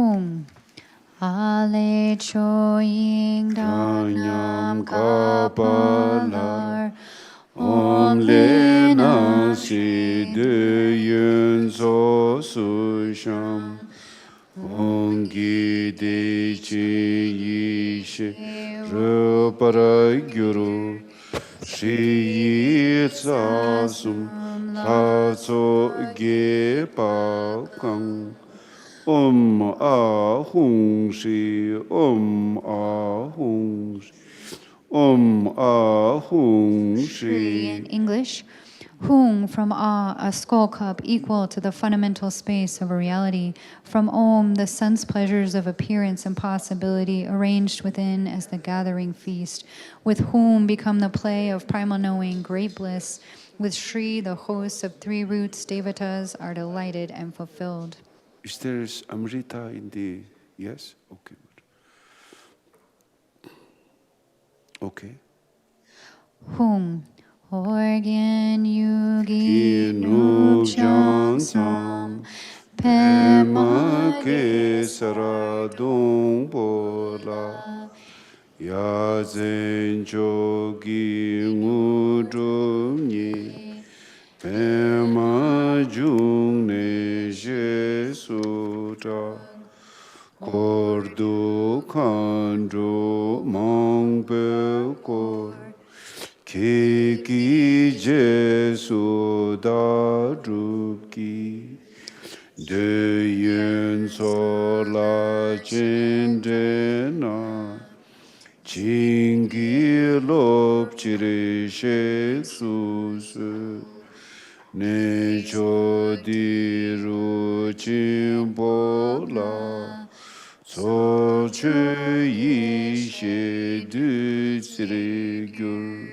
S2: Hung. Ale choying danam kapalar. Om le na
S1: si de yun so su sham. Om gi de chi yi shi ru para gyuru. Shi yi sa sum la so ge pa kang. A hung shi, a hung shi, a hung shi.
S2: In English, Hung from Ah, a skull cup equal to the fundamental space of a reality. From Om, the sense pleasures of appearance and possibility arranged within as the gathering feast. With whom become the play of primal knowing, great bliss. With Shri, the hosts of three roots, devatas, are delighted and fulfilled.
S1: Is there Amrita in the, yes? Okay. Okay.
S2: Hung. Organ yugi
S1: Nup
S2: nupchang
S1: sam,
S2: pema
S1: ke sara dong po la, ya zen chogi ngu drum ni, pema jung ne she su ta, kor du kan du mang pe kor, ki Jesu da druki, de yun so la chen de na, chingi lop chiri she su su, ne cho di ru chin po la, so che yi she du tsiri gyur.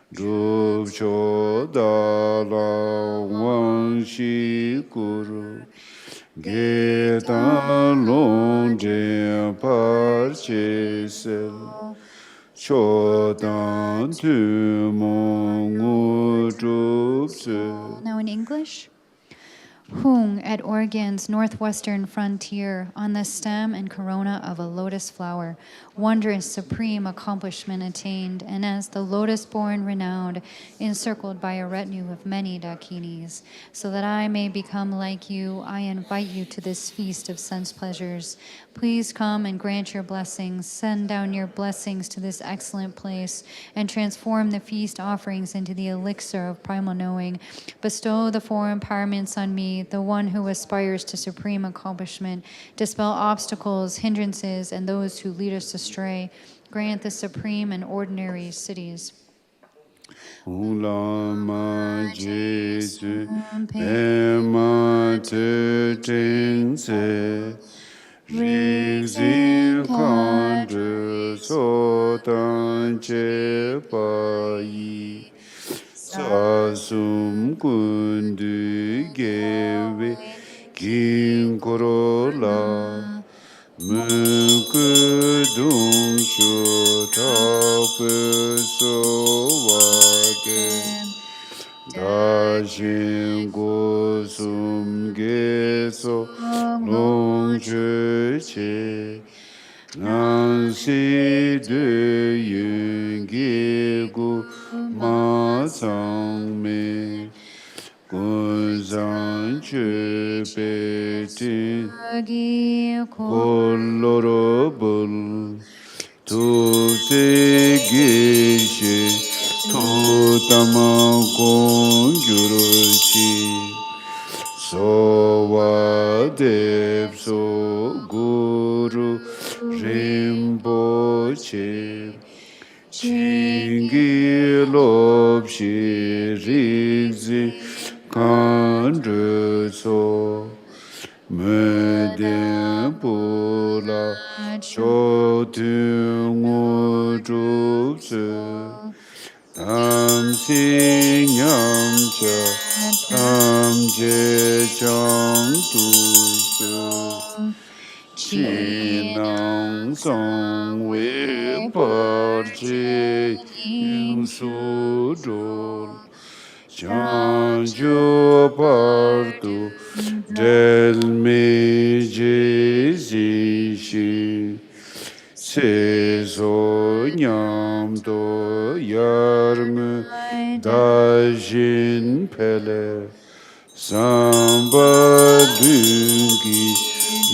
S1: Drup cho da la wang shi kuru, ge ta long je par che sel, cho dan tu mong u drup se.
S2: Now in English, Hung at Oregon's northwestern frontier, on the stem and corona of a lotus flower, wondrous supreme accomplishment attained, and as the lotus-born renowned, encircled by a retinue of many Dakinis. So that I may become like you, I invite you to this feast of sense pleasures. Please come and grant your blessings. Send down your blessings to this excellent place and transform the feast offerings into the elixir of primal knowing. Bestow the four empowerments on me, the one who aspires to supreme accomplishment. Dispel obstacles, hindrances, and those who lead us astray. Grant the supreme and ordinary cities.
S1: Ulama Jesu Pema Te Tense Rizin Kandru Sotan Che Payi Sasum Kundu Gewe Kin Korola Muku Dung Shu Tapu Sowate Dashin Go Sum Geso Long Che Che Nansi De Yun Ge Gu Ma Sang Me Gun Zang Che Pe Tin Kolorobul Tu Se Geshe Tu Tama Gong Gyuruchi So Wa Deb So Guru Rinpoche Chingi Lop Shi Rigzi Kandru So Meden Pula Cho Tu Ngu Drup Se Tam Si Nyam Cha Tam Je Chang Tu Se Chi Nang Song We Par Che Yin Su Dol Janjo partu del me jesishi se so nyam do yarmu dajin pele samba dungi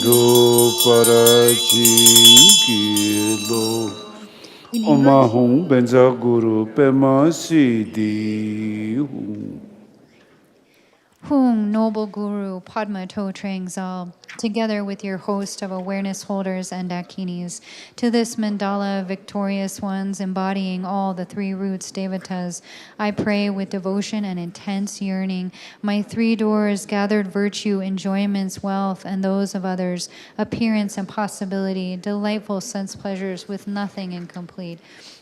S1: lo parajingi lo Oma hum benza guru pema siddhi hum.
S2: Whom, noble Guru Padma Totrang Zal, together with your host of awareness holders and Dakinis, to this mandala victorious ones embodying all the three roots devatas, I pray with devotion and intense yearning. My three doors, gathered virtue, enjoyments, wealth, and those of others, appearance and possibility, delightful sense pleasures with nothing incomplete.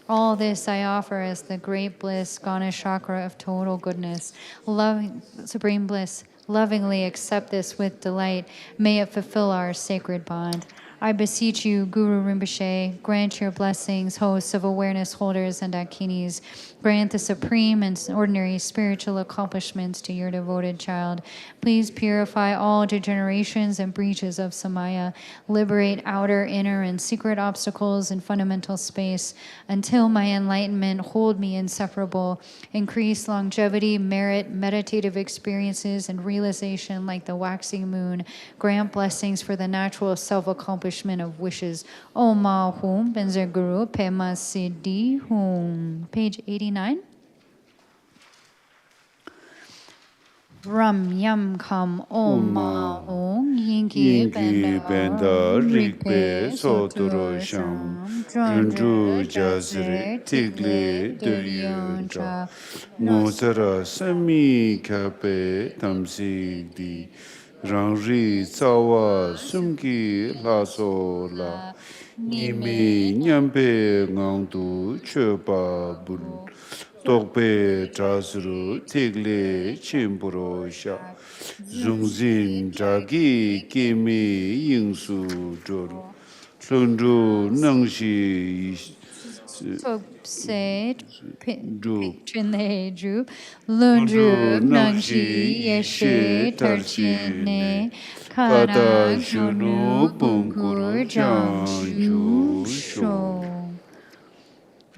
S2: All this I offer as the great bliss, Ganesh chakra of total goodness. Loving, supreme bliss, lovingly accept this with delight. May it fulfill our sacred bond. I beseech you, Guru Rinpoche, grant your blessings, hosts of awareness holders and Dakinis. Grant the supreme and ordinary spiritual accomplishments to your devoted child. Please purify all degenerations and breaches of Samaya. Liberate outer, inner, and secret obstacles in fundamental space. Until my enlightenment, hold me inseparable. Increase longevity, merit, meditative experiences, and realization like the waxing moon. Grant blessings for the natural self-accomplishment of wishes. Om Ma Hum Benzer Guru Pema Siddhi Hum. Page 89. Ram Yam Kam Om Ma Hum Yinki Benda Rikpe Sotoro Sham Junju Jazre Tigle Duryantra
S1: Mozara Sami Kape Tamsigdi Rangri Tsawa Sumki Laso La Nimi Nyampe Ngangdu Chepa Bul Tokpe Trasru Tigle Chimpuro Sha Zungzin Jagi Kimi Yingsu Jol Lundru Nangshi
S2: Tsok Se Patron Drup Lundrup Nangshi Yeshe Tarchine Kara Shunu Bungur Janju Sho.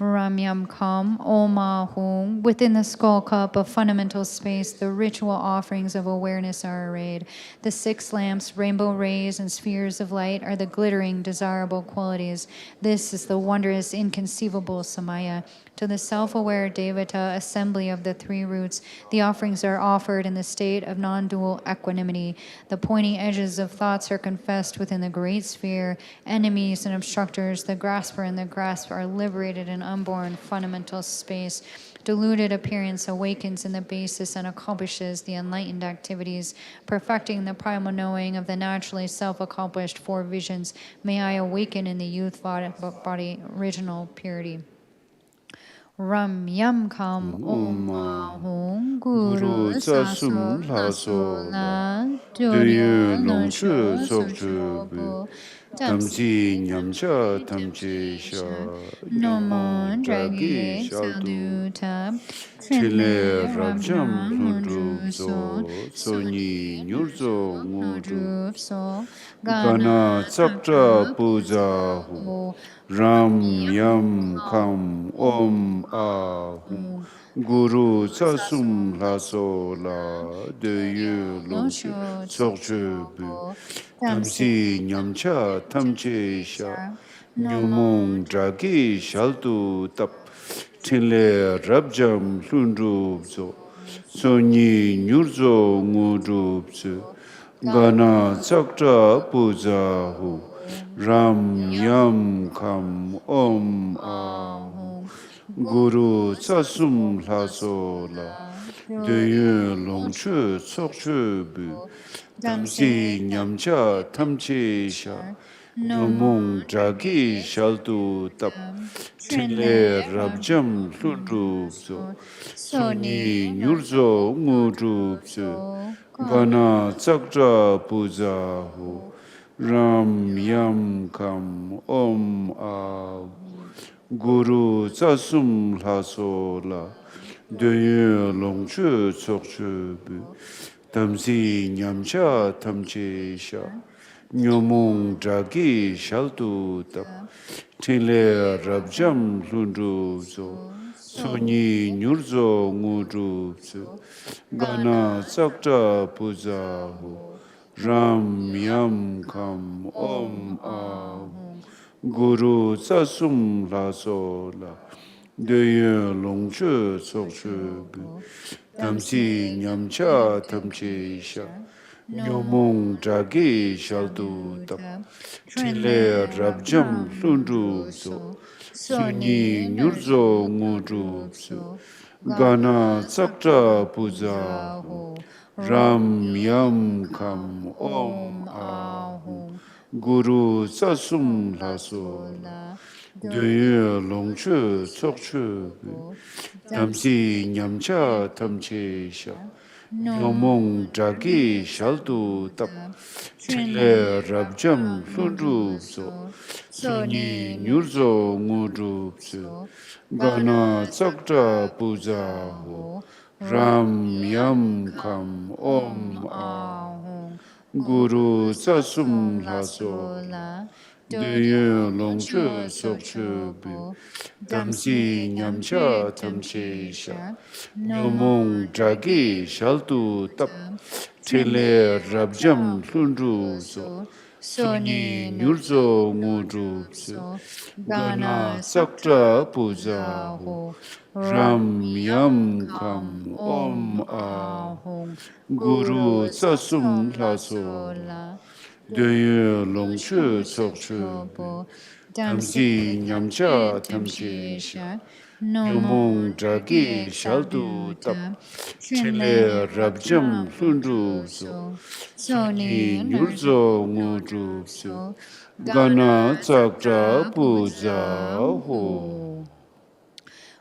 S2: Ramyam Kam, Oma Hum. Within the skull cup of fundamental space, the ritual offerings of awareness are arrayed. The 6 lamps, rainbow rays, and spheres of light are the glittering, desirable qualities. This is the wondrous, inconceivable Samaya. To the self-aware Devata, assembly of the 3 roots, the offerings are offered in the state of non-dual equanimity. The pointy edges of thoughts are confessed within the great sphere. Enemies and obstructors, the grasper and the grasp, are liberated in unborn fundamental space. Deluded appearance awakens in the basis and accomplishes the enlightened activities, perfecting the primal knowing of the naturally self-accomplished 4 visions. May I awaken in the youth body original purity. Ram Yam Kam Om Ma Hum Guru Sasum Laso La Durya Lonshu Sokchu Tamsi Nyamcha Tamche Sha Nomon Dragi Sadu Tab
S1: Chile Rabjam Lundru So Soni Nyurzo Ngudru
S2: So
S1: Gana Tsaktra Puja Hu Ram Yam Kam Om Ah Hum Guru Sasum Laso La Deyu Longshu Sokchu Bu Tamsi Nyamcha Tamche Sha Nyumong Dragi Shaltu Tap Chinle Rabjam Lundrubzo Soni Nyurzo Ngudrubzo Gana Tsaktra Puja Hu Ram Yam Kam Om Ah Guru Sasum Laso La Deyu Longshu Sokchu Bu Tamsi Nyamcha Tamche Sha Nyumong Dragi Shaltu Tap Chinle Rabjam Lundrubzo Soni Nyurzo Ngudrubzo Gana Tsaktra Puja Hu Ram Yam Kam Om Ah Guru Sasum Laso La Döye longchu tsokchu bu tamsi nyamcha tamche sha nyomong dragi shaltu tap Tile rabjam lundru zo Soni nyurzo ngudru zo Gana sakta puza ho Ram yam kam om ahum Guru sasum la so la Döye longchu tsokchu bu Tamsi nyamcha tamche sha Nyomong dragi shaltu tap Tile rabjam lundru zo Suni nyurzo ngudru zo Gana sakta puza ho Ram yam kam om ahum Guru sasum laso Döye longchu tsokchu Tamsi nyamcha tamche sha Nyomong dragi shaltu tap Tile rabjam lundru zo Suni nyurzo ngudru zo Gana tsakta puza ho Ram yam kam om ahum Guru sasum laso Döye longchu tsokchu bu Tamsi nyamcha tamche sha Nyomong dragi shaltu tap Tile rabjam lundru zo Suni nyurzo ngudru zo Gana sakta puza ho Ram yam kam om ahum Guru sasum laso Döye longchu tsokchu bu Tamsi nyamcha tamche sha Nyomong dragi shaltu tap Tile rabjam lundru zo Suni nyurzo ngudru zo Gana tsakta puza ho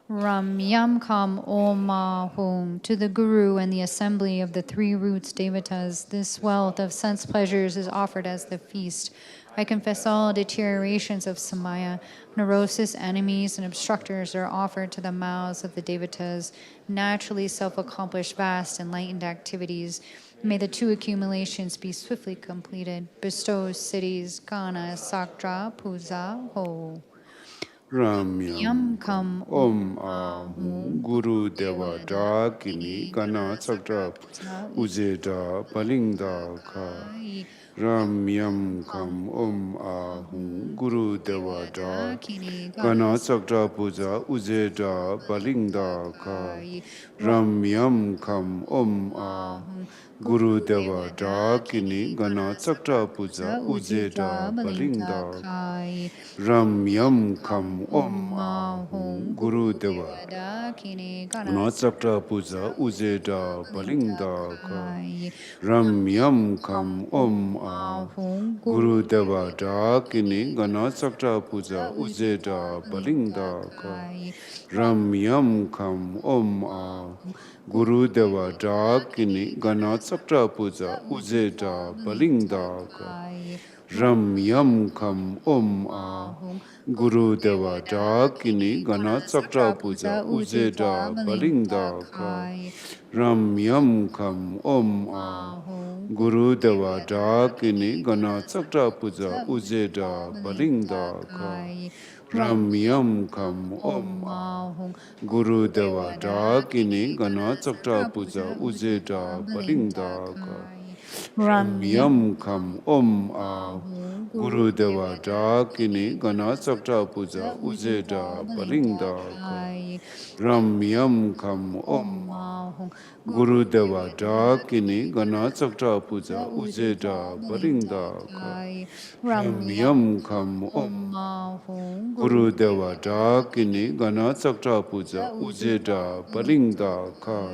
S2: Ram Yam Kam Om Ahum. To the Guru and the assembly of the three roots devatas, this wealth of sense pleasures is offered as the feast. I confess all deteriorations of samaya, neurosis, enemies, and obstructors are offered to the mouths of the devatas, naturally self-accomplished, vast, enlightened activities. May the two accumulations be swiftly completed. Bestows cities, Gana, Saktra, Puza, Ho.
S1: Ram yam kam om ahum Guru deva Dakini Gana sakta uzeda palingda ka Ram yam kam om ahum Guru deva Dakini Gana sakta puja uzeda palingda ka Ram yam kam om ahum Guru deva Dakini Gana sakta puja uzeda palingda ka Ram yam kam om ahum Guru deva Gana sakta puja uzeda palingda ka Ram yam kam om ahum Guru deva Dakini Gana sakta puja uzeda palingda ka Ram yam kam om ahum Guru deva Dakini Gana sakta puja uzeda palingda ka Ram yam kam om ahum Guru deva Dakini Gana sakta puja uzeda palingda ka Ram yam kam om ahum Guru deva Dakini Gana sakta puja uzeda palingda ka Ram yam kam om ahum Guru deva Dakini Gana sakta puja uzeda palingda ka Ram yam kam om ahum Guru deva Dakini Gana sakta puja uzeda palingda ka Ram yam kam om ahum Guru deva Dakini Gana sakta puja uzeda palingda ka Ram yam kam om ahum Guru deva Dakini Gana sakta puja uzeda palingda ka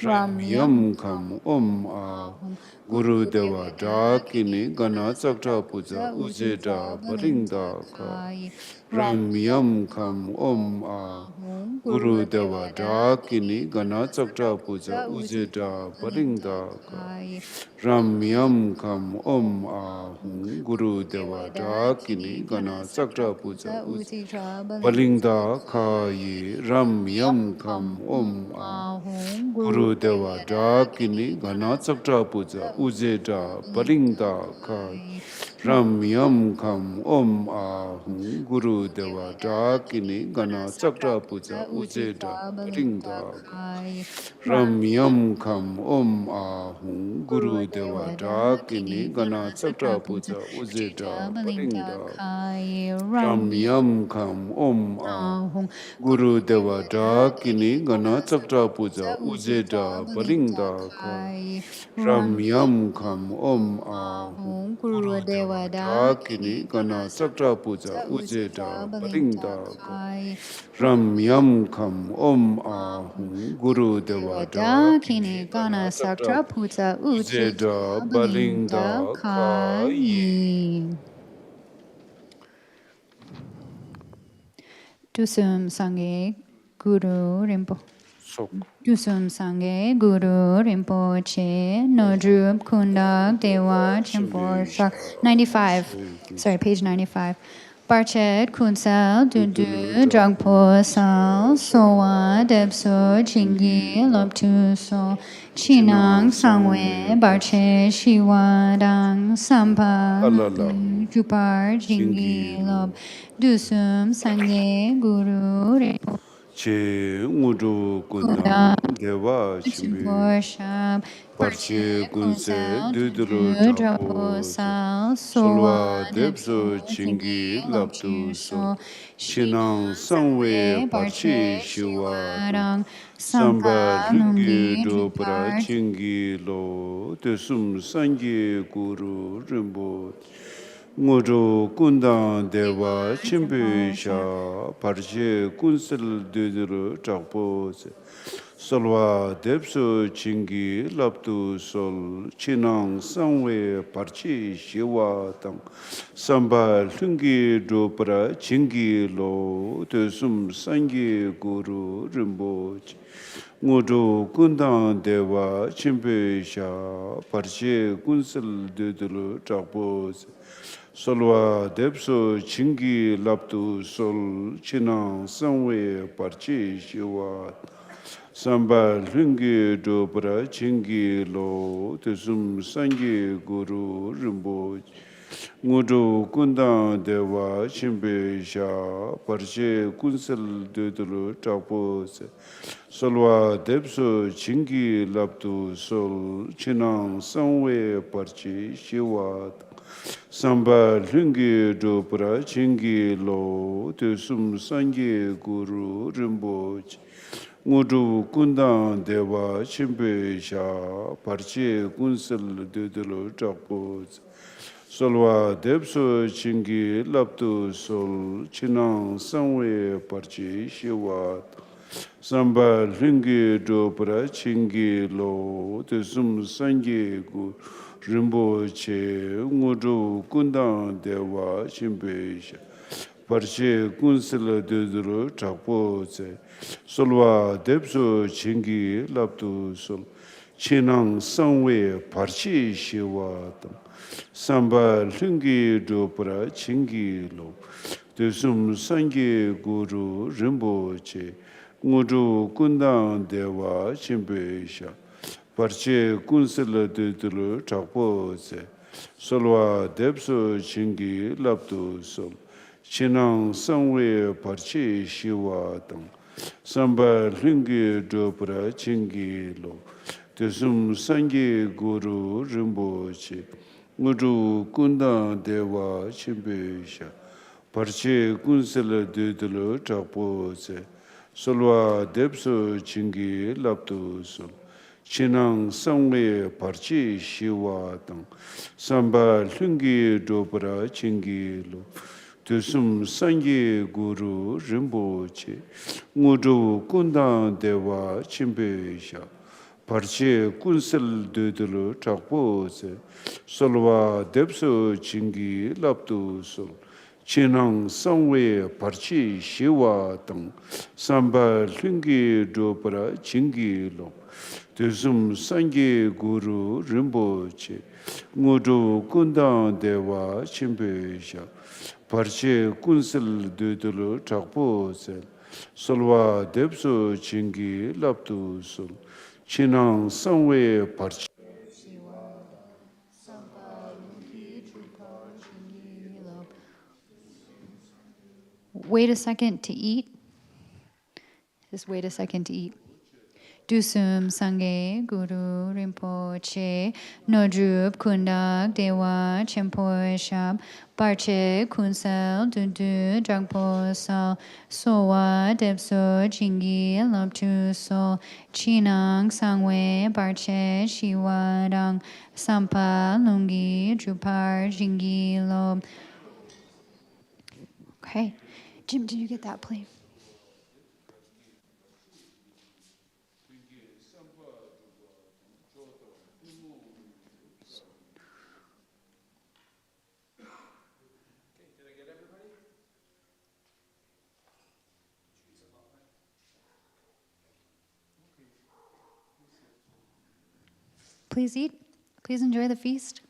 S1: Ram yam kam om ahum Guru deva Dakini Gana sakta puja uzeda palingda ka Ram Yam Kam Om A Guru Deva Dakini Gana Tsokta Puja Ujeta Balinda Ram Yam Kam Om A Guru Deva Dakini Gana Tsokta Puja Balinda Kayi Ram Yam Kam Om A Guru Deva Dakini Gana Tsokta Puja Ujeta Balinda Kayi Ram Yam Kam Om Ahum Guru Deva Dakini Gana Tsakta Puja Ujeda Balinda Ram Yam Kam Om Ahum Guru Deva Dakini Gana Tsakta Puja Ujeda Balinda Ram Yam Kam Om Ahum Guru Deva Dakini Gana Tsakta Puja Ujeda Balinda Ram Yam Kam Om Ahum Guru Deva Dakini Gana Tsakta Puja Ujeda Balinda Ram Yam Kam Om Ahum Guru Deva Dakini Gana Tsakta Puja Ujeda Balinda Kayi.
S2: Dusum Sangye Guru Rinpoche.
S1: Tsok.
S2: Dusum Sangye Guru Rinpoche No Drup Kundak Dewa Chenpo Shak 95. Sorry, page 95. Barchet Kunsal Dudu Dragpo Sal Sowa Depso Chingi Loptu So Chinang Sangwe Barche Shiwadang Sampa Jupar Chingi Lop Dusum Sangye Guru Rinpoche
S1: Che Ngudu Kundang Deva Shimbi Parche Kunse Duduru Chapo Solwa Depso Chingi Laptu So Chinang Sangwe Parche Shiwa Samba Lungi Dopra Chingi Lo Tesum Sangi Guru Rinpo Ngojo Kundang Deva Chimpe Sha Parche Kunsel Duduru Chapo Solwa Depso Chingi Laptu Sol Chinang Sangwe Parchi Shiwa Tang Samba Lungi Dopra Chingi Lo Tesum Sangi Guru Rinpoche Ngojo Kundang Deva Chimpe Sha Parche Kunsel Duduru Chapo Solwa Depso Chingi Laptu Sol Chinang Sangwe Parchi Shiwa Samba Lungi Dobra Chingi Lo Tesum Sangi Guru Rinpoche Ngojo Kundang Deva Chimpe Sha Parche Kunsel Duduru Chapo Solwa Depso Chingi Laptu Sol Chinang Sangwe Parchi Shiwa Samba Lungi Dobra Chingi Lo Tesum Sangi Guru Rinpoche Ngojo Kundang Deva Chimpe Sha Parche Kunsel Duduru Chapo Solwa Depso Chingi Laptu Sol Chinang Sangwe Parchi Shiwa Samba Lungi Dobra Chingi Lo Tesum Sangi Guru Rinpoche Ngojo Kundang Deva Chimpe Sha Parche Kunsel Duduru Chapo Solwa Depso Chingi Laptu Sol Chinang Sangwe Parchi Shiwa Samba Lungi Dobra Chingi Lo Tesum Sangi Guru Rinpoche Ngojo Kundang Deva Chimpe Sha Parche Kunsel Duduru Chapo Solwa Depso Chingi Laptu Sol Chinang Sangwe Parchi Shiwa Samba Lungi Dobra Chingi Lo Tesum Sangi Guru Rinpoche Ngojo Kundang Deva Chimpe Sha Parche Kunsel Duduru Chapo Solwa Depso Chingi Laptu Sol Chinang Sangwe Parchi Shiwa Samba Lungi Dobra Chingi Lo Tesum Sangi Guru Rinpoche Ngojo Kundang Deva Chimpe Sha Parche Kunsel Duduru Chapo Solwa Depso Chingi Laptu Sol Chinang Sangwe Parchi Shiva Tang Samba Lungi Dopara Chingi Lo Tesum Sangi Guru Rinpoche Ngudu Kundang Deva Chimpesha Parche Kunsel Dudulu Chakpo Sel Solwa Depso Chingi Laptu Sol Chinang Sangwe Parchi.
S2: Wait a second to eat. Just wait a second to eat. Dusum Sangye Guru Rinpoche Nodrup Kundak Dewa Chempo Shab Barche Kunsel Dudu Dragpo Sal Sowa Depso Chingi Loptu So Chinang Sangwe Barche Shiwadang Sampa Lungi Drupar Jingi Lob. Okay. Jim, did you get that plate? Please eat. Please enjoy the feast.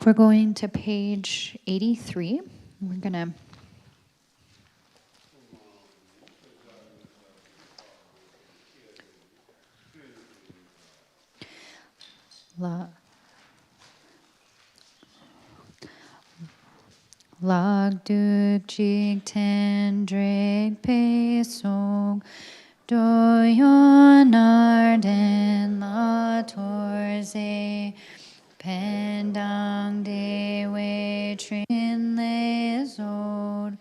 S2: We're going to page 83. We're going to Lag duk jik ten dreg pe song doyon arden la torze pendang de we trin le zod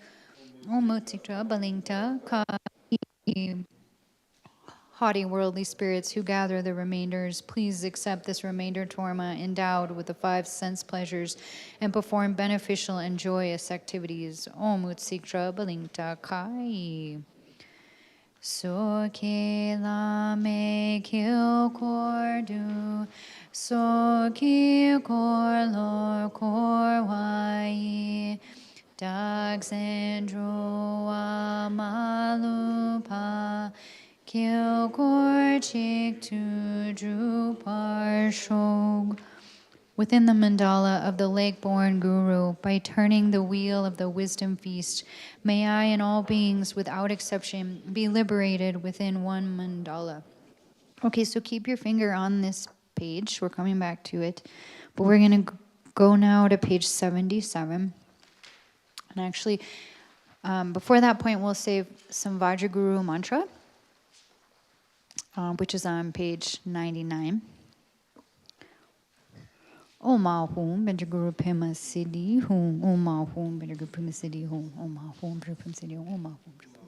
S2: omutikra balingta ka haughty worldly spirits who gather the remainders, please accept this remainder torma endowed with the 5 sense pleasures and perform beneficial and joyous activities. Om Utsikra Balingta Kai. Soke lame kil kordu, soke kor lor kor wai, Dagsandro amalupa, Kilgore chik tu drupar shog. Within the mandala of the lake-born guru, by turning the wheel of the wisdom feast, may I and all beings without exception be liberated within one mandala. Okay, so keep your finger on this page. We're coming back to it. But we're going to go now to page 77. And actually, before that point, we'll say some Vajraguru mantra, which is on page 99. Om Ahum Benjaguru Pema Siddhi Hum Om Ahum Benjaguru Pema Siddhi Hum Om Ahum Benjaguru Pema Siddhi Hum Om Ahum Benjaguru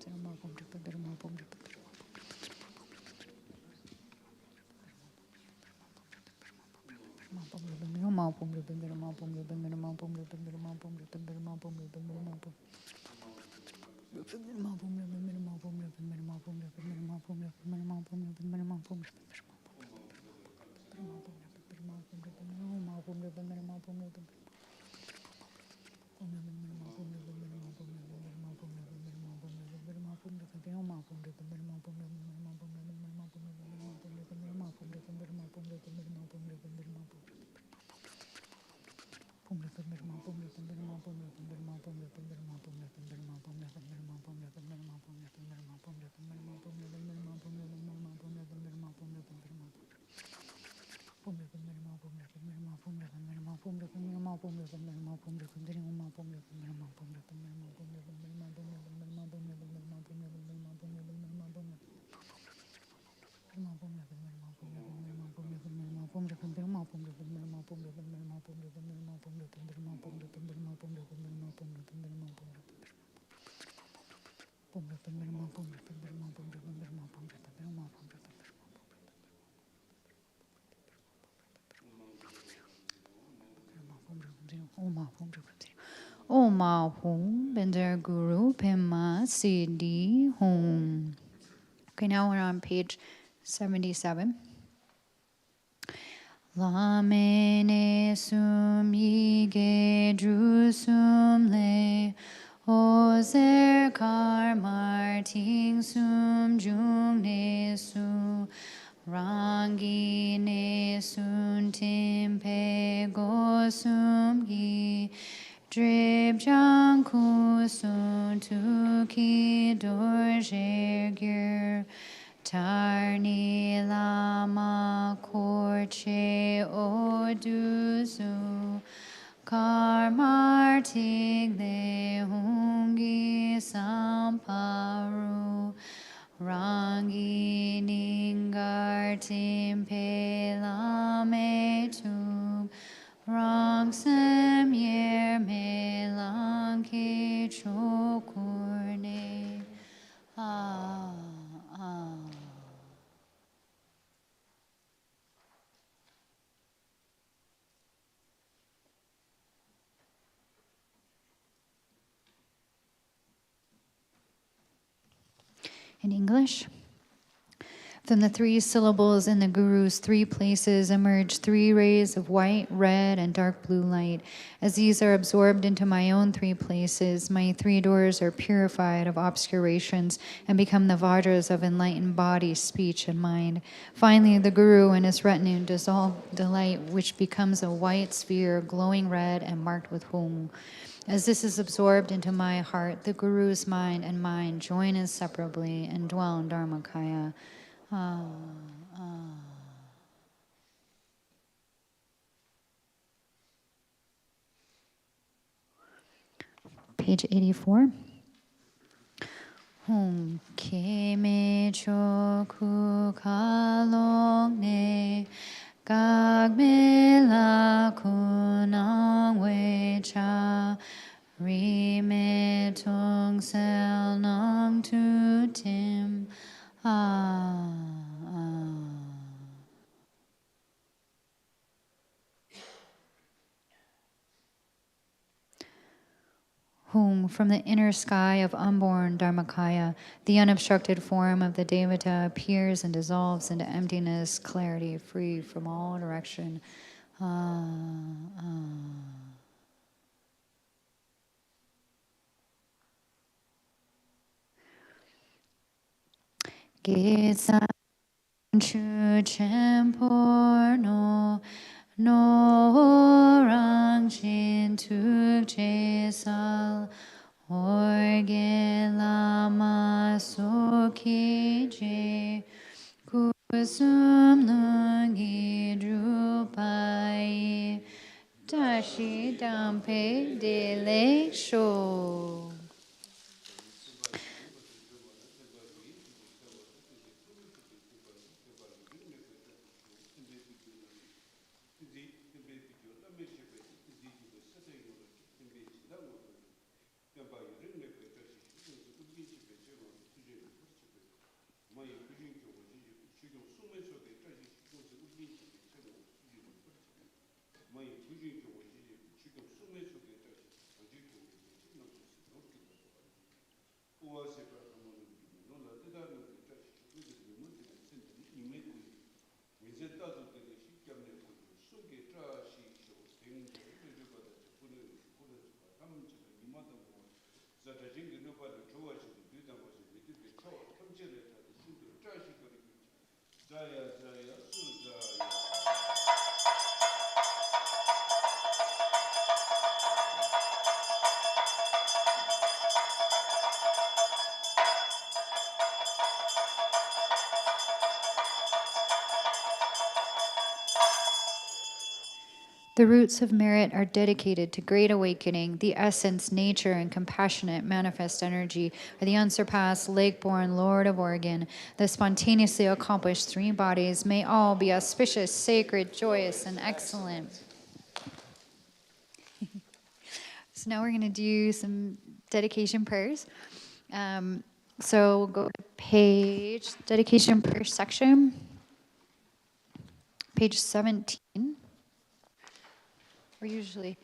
S2: Om Ahum Benjaguru Pema Siddhi Hum. Okay, now we're on page 77. Lamene sum yige drusum le ozer kar marting sum jung ne su rangi ne sun timpe go sum gi drib jang ku sun tu ki dorje gyur Tarni lama korche oduzu karmartig le hungi samparu rangi ningar timpe lame tu rang sem yer me lang ke chokurne In English, From the three syllables in the Guru's three places emerge three rays of white, red, and dark blue light. As these are absorbed into my own three places, my three doors are purified of obscurations and become the vajras of enlightened body, speech, and mind. Finally, the Guru and his retinue dissolve the light, which becomes a white sphere, glowing red and marked with Hum. As this is absorbed into my heart, the Guru's mind and mine join inseparably and dwell in Dharmakaya. Page 84. Hum keme choku kalong ne gagme la kunang we cha rime tong sel nong tu tim Whom from the inner sky of unborn Dharmakaya, the unobstructed form of the Devata appears and dissolves into emptiness, clarity, free from all direction. Gitsan chu chempor no rang chin tuk che sal orge lama soki je kusum lungi drupai tashi dampe de le sho. The roots of merit are dedicated to great awakening. The essence, nature, and compassionate manifest energy are the unsurpassed lake-born Lord of Oregon. The spontaneously accomplished three bodies may all be auspicious, sacred, joyous, and excellent. So now we're going to do some dedication prayers. So we'll go to page, dedication prayer section, page 17. We're usually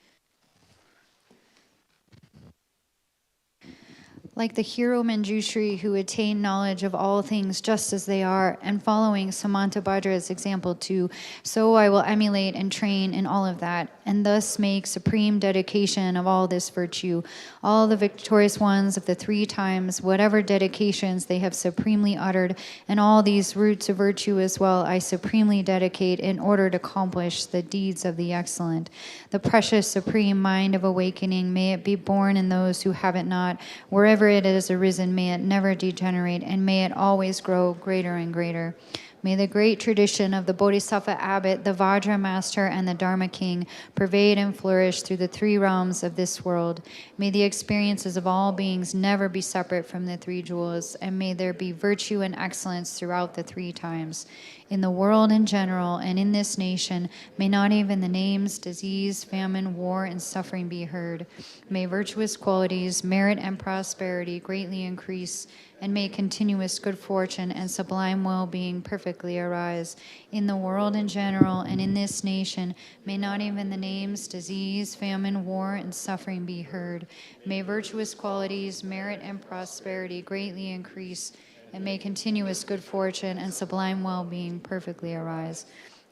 S2: like the hero Manjushri who attained knowledge of all things just as they are, and following Samantabhadra's example too, so I will emulate and train in all of that, and thus make supreme dedication of all this virtue. All the victorious ones of the three times, whatever dedications they have supremely uttered, and all these roots of virtue as well, I supremely dedicate in order to accomplish the deeds of the excellent. The precious supreme mind of awakening, may it be born in those who have it not, wherever it has arisen, may it never degenerate, and may it always grow greater and greater. May the great tradition of the Bodhisattva abbot, the Vajra master, and the Dharma king pervade and flourish through the three realms of this world. May the experiences of all beings never be separate from the three jewels, and may there be virtue and excellence throughout the three times. In the world in general, and in this nation, may not even the names disease, famine, war, and suffering be heard. May virtuous qualities, merit, and prosperity greatly increase, and may continuous good fortune and sublime well-being perfectly arise. In the world in general, and in this nation, may not even the names disease, famine, war, and suffering be heard. May virtuous qualities, merit, and prosperity greatly increase, and may continuous good fortune and sublime well-being perfectly arise.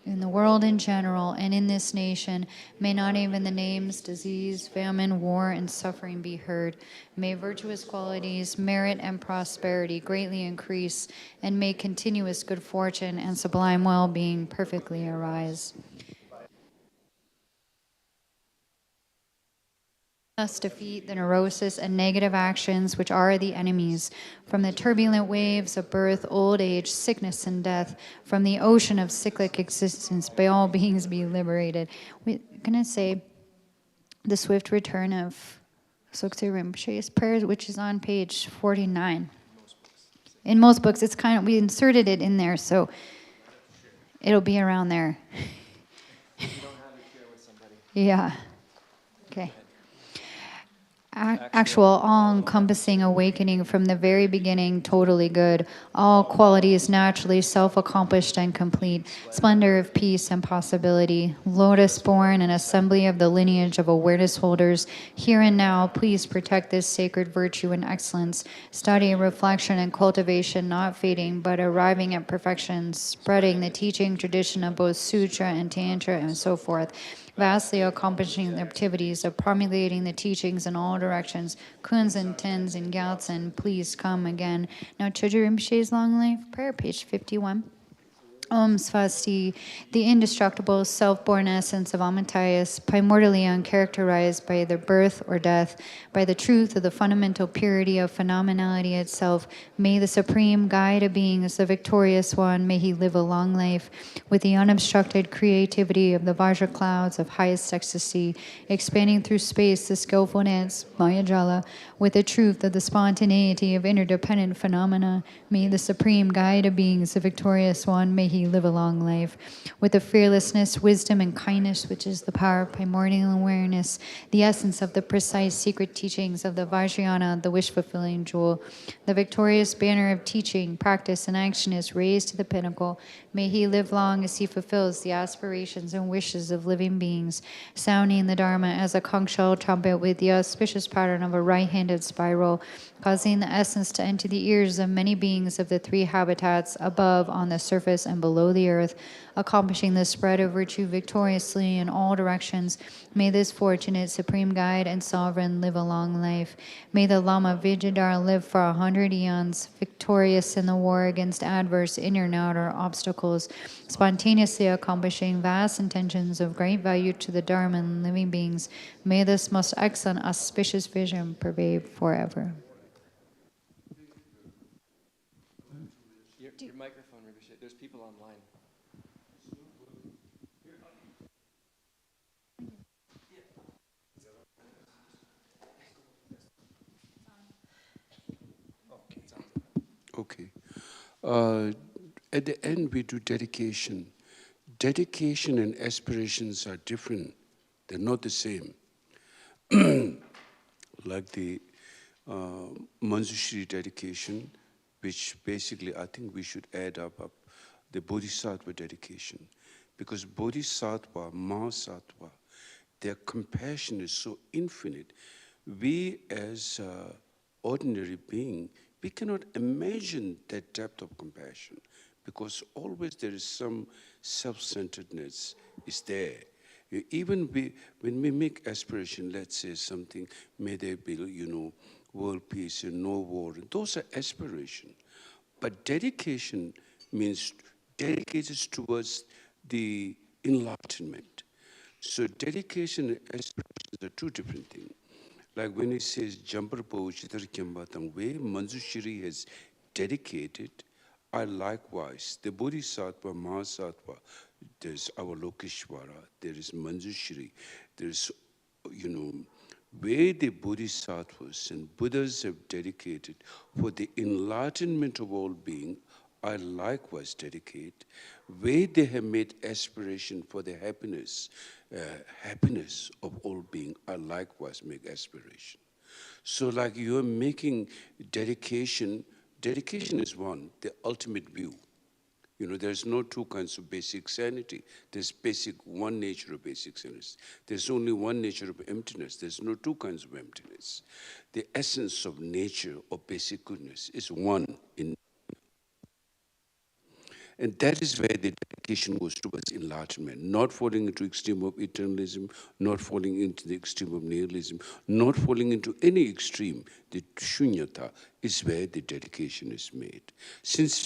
S2: In the world in general, and in this nation, may not even the names disease, famine, war, and suffering be heard. May virtuous qualities, merit, and prosperity greatly increase, and may continuous good fortune and sublime well-being perfectly arise. Us defeat the neurosis and negative actions which are the enemies, from the turbulent waves of birth, old age, sickness, and death, from the ocean of cyclic existence, may all beings be liberated. We're going to say the swift return of Chhoje Rinpoche's prayers, which is on page 49. In most books, it's kind of, we inserted it in there, so it'll be around there.
S3: If you don't have it, share with somebody.
S2: Yeah. Okay. Actual, all-encompassing awakening from the very beginning, totally good. All qualities naturally self-accomplished and complete. Splendor of peace and possibility. Lotus-born, an assembly of the lineage of awareness holders. Here and now, please protect this sacred virtue and excellence. Study, reflection, and cultivation not fading, but arriving at perfection. Spreading the teaching tradition of both Sutra and Tantra and so forth. Vastly accomplishing the activities of promulgating the teachings in all directions. Kuns and Tens and Gyaltsen, please come again. Now, Chhoje Rinpoche's long life prayer, page 51. Om Svasti, the indestructible self-born essence of Amitayus, primordially uncharacterized by either birth or death, by the truth of the fundamental purity of phenomenality itself, may the supreme guide of beings, the victorious one, may he live a long life, with the unobstructed creativity of the Vajra clouds of highest ecstasy, expanding through space the skillful dance, Mayajala, with the truth of the spontaneity of interdependent phenomena, may the supreme guide of beings, the victorious one, may he live a long life, with the fearlessness, wisdom, and kindness, which is the power of primordial awareness, the essence of the precise secret teachings of the Vajrayana, the wish-fulfilling jewel. The victorious banner of teaching, practice, and action is raised to the pinnacle. May he live long as he fulfills the aspirations and wishes of living beings, sounding the Dharma as a conch shell trumpet with the auspicious pattern of a right-handed spiral, causing the essence to enter the ears of many beings of the three habitats above, on the surface, and below the earth, accomplishing the spread of virtue victoriously in all directions. May this fortunate supreme guide and sovereign live a long life. May the Lama Vijayadhara live for 100 eons, victorious in the war against adverse inner and outer obstacles, spontaneously accomplishing vast intentions of great value to the Dharma and living beings. May this most excellent auspicious vision pervade forever.
S3: Your microphone, Ricochet. There's people online.
S1: Okay. At the end, we do dedication. Dedication and aspirations are different. They're not the same. Like the Manjushri dedication, which basically I think we should add up the Bodhisattva dedication. Because Bodhisattva, Mahasattva, their compassion is so infinite. We as ordinary being, we cannot imagine that depth of compassion because always there is some self-centeredness is there. Even when we make aspiration, let's say something, may there be, world peace and no war, those are aspirations. But dedication means dedicated towards the enlightenment. So dedication and aspirations are two different things. Like when he says, Jambarpo Chitar Kyambatang, way Manjushri has dedicated, I likewise, the Bodhisattva, Mahasattva, there's our Lokeshwara, there is Manjushri, there's, where the Bodhisattvas and Buddhas have dedicated for the enlightenment of all being, I likewise dedicate, where they have made aspiration for the happiness of all being, I likewise make aspiration. So like you're making dedication is one, the ultimate view. There's no two kinds of basic sanity. There's one nature of basic sanity. There's only one nature of emptiness. There's no two kinds of emptiness. The essence of nature of basic goodness is one in And that is where the dedication goes towards enlightenment, not falling into extreme of eternalism, not falling into the extreme of nihilism, not falling into any extreme. The shunyata is where the dedication is made. Since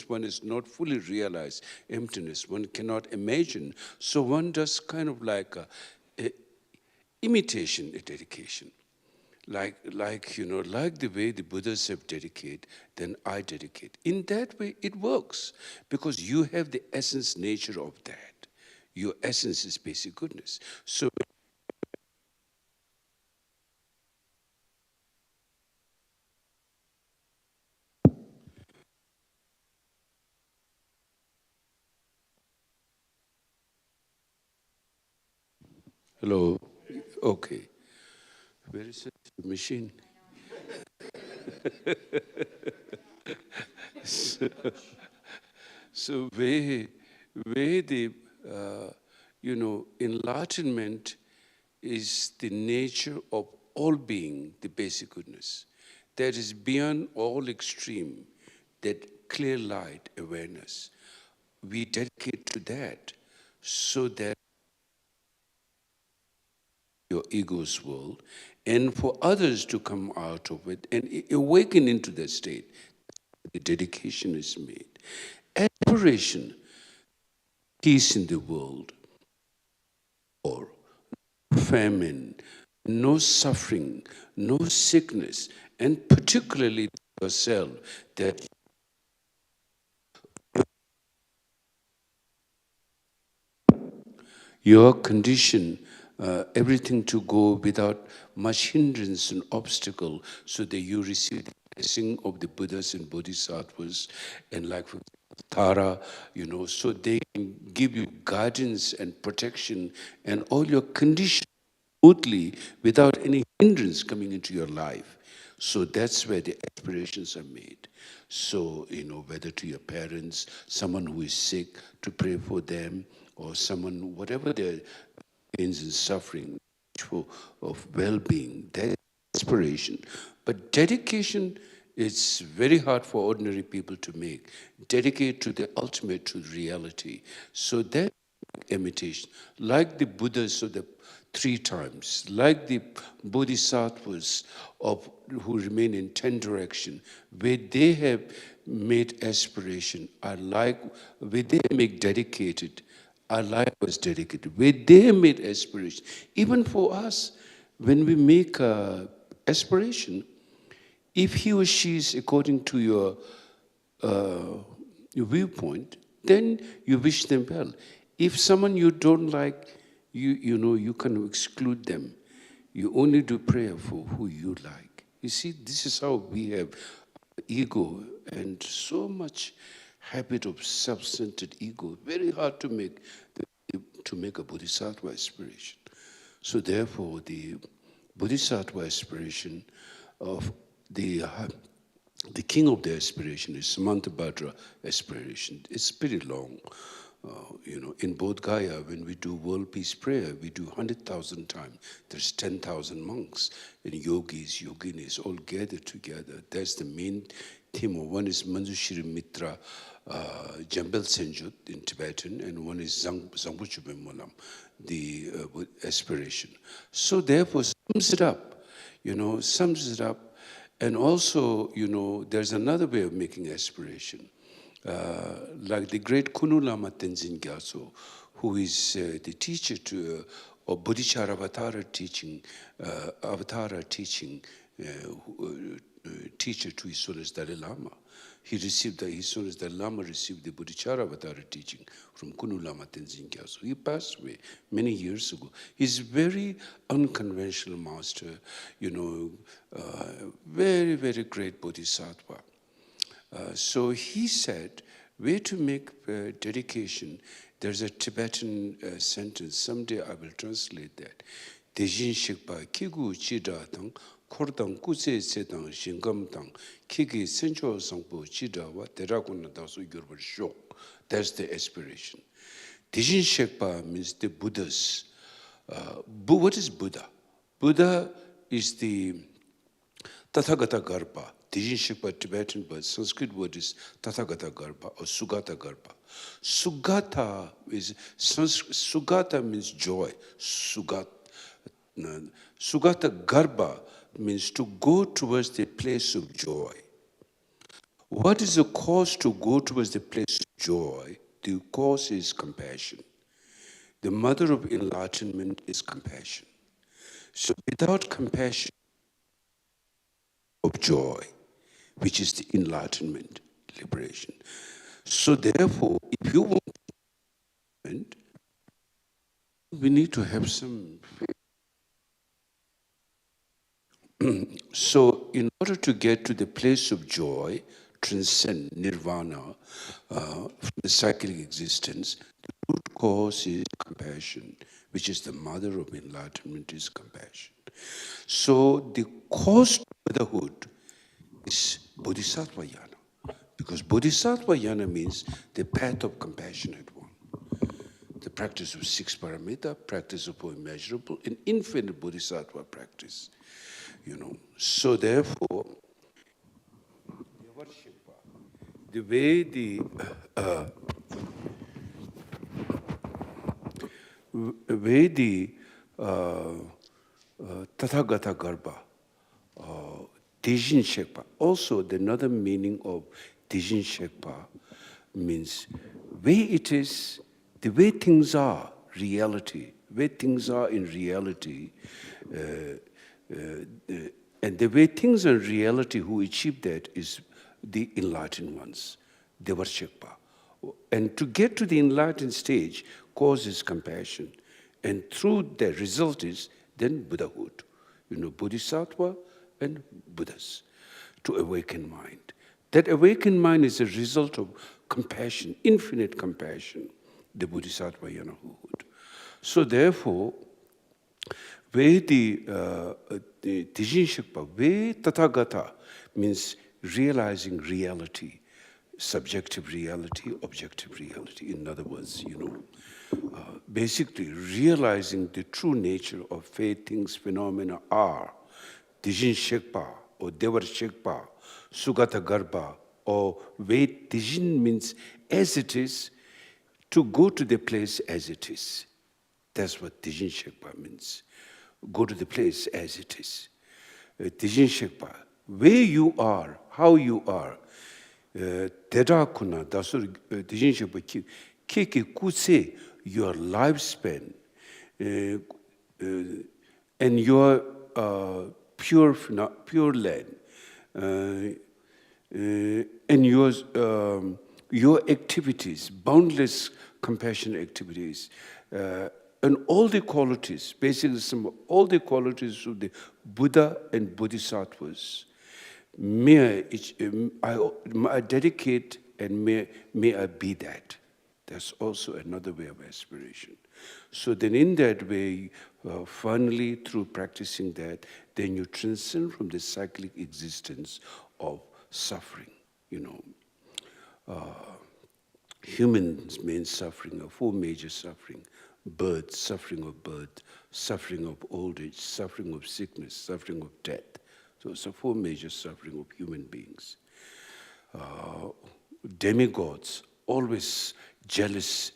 S1: one has not fully realized emptiness, one cannot imagine, so one does kind of like a imitation, a dedication. Like the way the Buddhas have dedicated, then I dedicate. In that way, it works because you have the essence nature of that. Your essence is basic goodness. So hello, okay. Where is the machine? So where the enlightenment is the nature of all being, the basic goodness. That is beyond all extreme, that clear light awareness. We dedicate to that so that your ego's world, and for others to come out of it and awaken into that state. The dedication is made. Aspiration, peace in the world, or famine, no suffering, no sickness, and particularly yourself, that your condition, everything to go without much hindrance and obstacle, so that you receive the blessing of the Buddhas and Bodhisattvas, and like Tara, so they can give you guidance and protection and all your conditions smoothly without any hindrance coming into your life. So that's where the aspirations are made. So, whether to your parents, someone who is sick, to pray for them, or someone, whatever their pains and suffering, of well-being, that is aspiration. But dedication is very hard for ordinary people to make. Dedicate to the ultimate, to reality. So that imitation, like the Buddhas of the 3 times, like the Bodhisattvas who remain in 10 direction, where they have made aspiration, where they make dedicated, our life was dedicated, where they made aspiration. Even for us, when we make aspiration, if he or she is according to your viewpoint, then you wish them well. If someone you don't like, you can exclude them. You only do prayer for who you like. You see, this is how we have ego and so much habit of self-centered ego. Very hard to make a bodhisattva aspiration. So therefore, the bodhisattva aspiration of the king of the aspiration is Samantabhadra aspiration. It's pretty long. In Bodh Gaya, when we do world peace prayer, we do 100,000 times. There's 10,000 monks and yogis, yoginis, all gathered together. That's the main theme. One is Manjushri Mitra, Jambel Senjut in Tibetan, and one is Zangbuchuben Molam, the aspiration. So therefore, sums it up. And also, there's another way of making aspiration. Like the great Kunu Lama Tenzin Gyatso, who is the teacher of Bodhisattva Avatara teaching, teacher to His Holiness Dalai Lama. His Holiness Dalai Lama received the Bodhisattva Avatara teaching from Kunu Lama Tenzin Gyatso. He passed away many years ago. He's very unconventional master, very, very great Bodhisattva. So he said, way to make dedication, there's a Tibetan sentence, someday I will translate that. Dejin shikpa kigu chida tang, kordang kuse setang shingam tang, kigi sencho sangpo chida wa teraguna dasu yorbar shok. That's the aspiration. Dejin shikpa means the Buddhas. What is Buddha? Buddha is the Tathagata Garpa, Dijin Shikpa Tibetan word, Sanskrit word is Tathagata Garbha or Sugata Garbha. Sugata is Sugata means joy. Sugata Garbha means to go towards the place of joy. What is the cause to go towards the place of joy? The cause is compassion. The mother of enlightenment is compassion. So without compassion of joy, which is the enlightenment, liberation. So therefore, if you want enlightenment, we need to have some faith. So in order to get to the place of joy, transcend nirvana from the cyclic existence, the root cause is compassion, which is the mother of enlightenment, is compassion. So the cause to motherhood is bodhisattva yana, because bodhisattva yana means the path of compassionate one. The practice of 6 paramita, practice of immeasurable, and infinite bodhisattva practice. So therefore, the way the Tathagata Garbha, Dijin Shekpa, also another meaning of Dijin Shekpa means way it is, the way things are, reality, way things are in reality, and the way things are in reality, who achieve that is the enlightened ones, Devar Shekpa. And to get to the enlightened stage causes compassion. And through the result is then Buddhahood. Bodhisattva and Buddhas, to awaken mind. That awakened mind is a result of compassion, infinite compassion, the Bodhisattva Yanahood. So therefore, where the Dijin Shikpa, where Tathagata means realizing reality, subjective reality, objective reality. In other words, basically realizing the true nature of way things, phenomena are. Dijin Shekpa or Devar Shekpa, Sugata Garbha, or way Dijin means as it is, to go to the place as it is. That's what Dijin Shekpa means. Go to the place as it is. Dijin Shekpa, where you are, how you are. Teda kuna dasur Dijin Shekpa ki kuse your lifespan and your pure land and your activities, boundless compassion activities, and all the qualities, basically all the qualities of the Buddha and Bodhisattvas. May I dedicate and may I be that. That's also another way of aspiration. So then in that way, finally through practicing that, then you transcend from the cyclic existence of suffering. Humans' main suffering are 4 major suffering: birth, suffering of birth, suffering of old age, suffering of sickness, suffering of death. So it's a 4 major suffering of human beings. Demigods, always jealous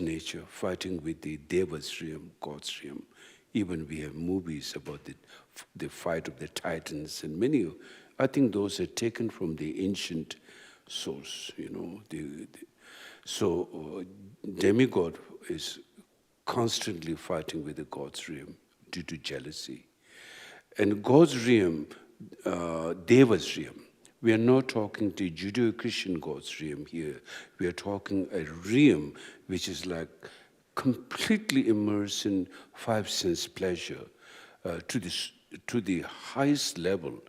S1: nature, fighting with the Devas realm, God's realm. Even we have movies about the fight of the Titans, and many, I think those are taken from the ancient source, So demigod is constantly fighting with the God's realm due to jealousy. And God's realm, Deva's realm, we are not talking the Judeo-Christian God's realm here. We are talking a realm which is like completely immersed in 5 sense pleasure to the highest level.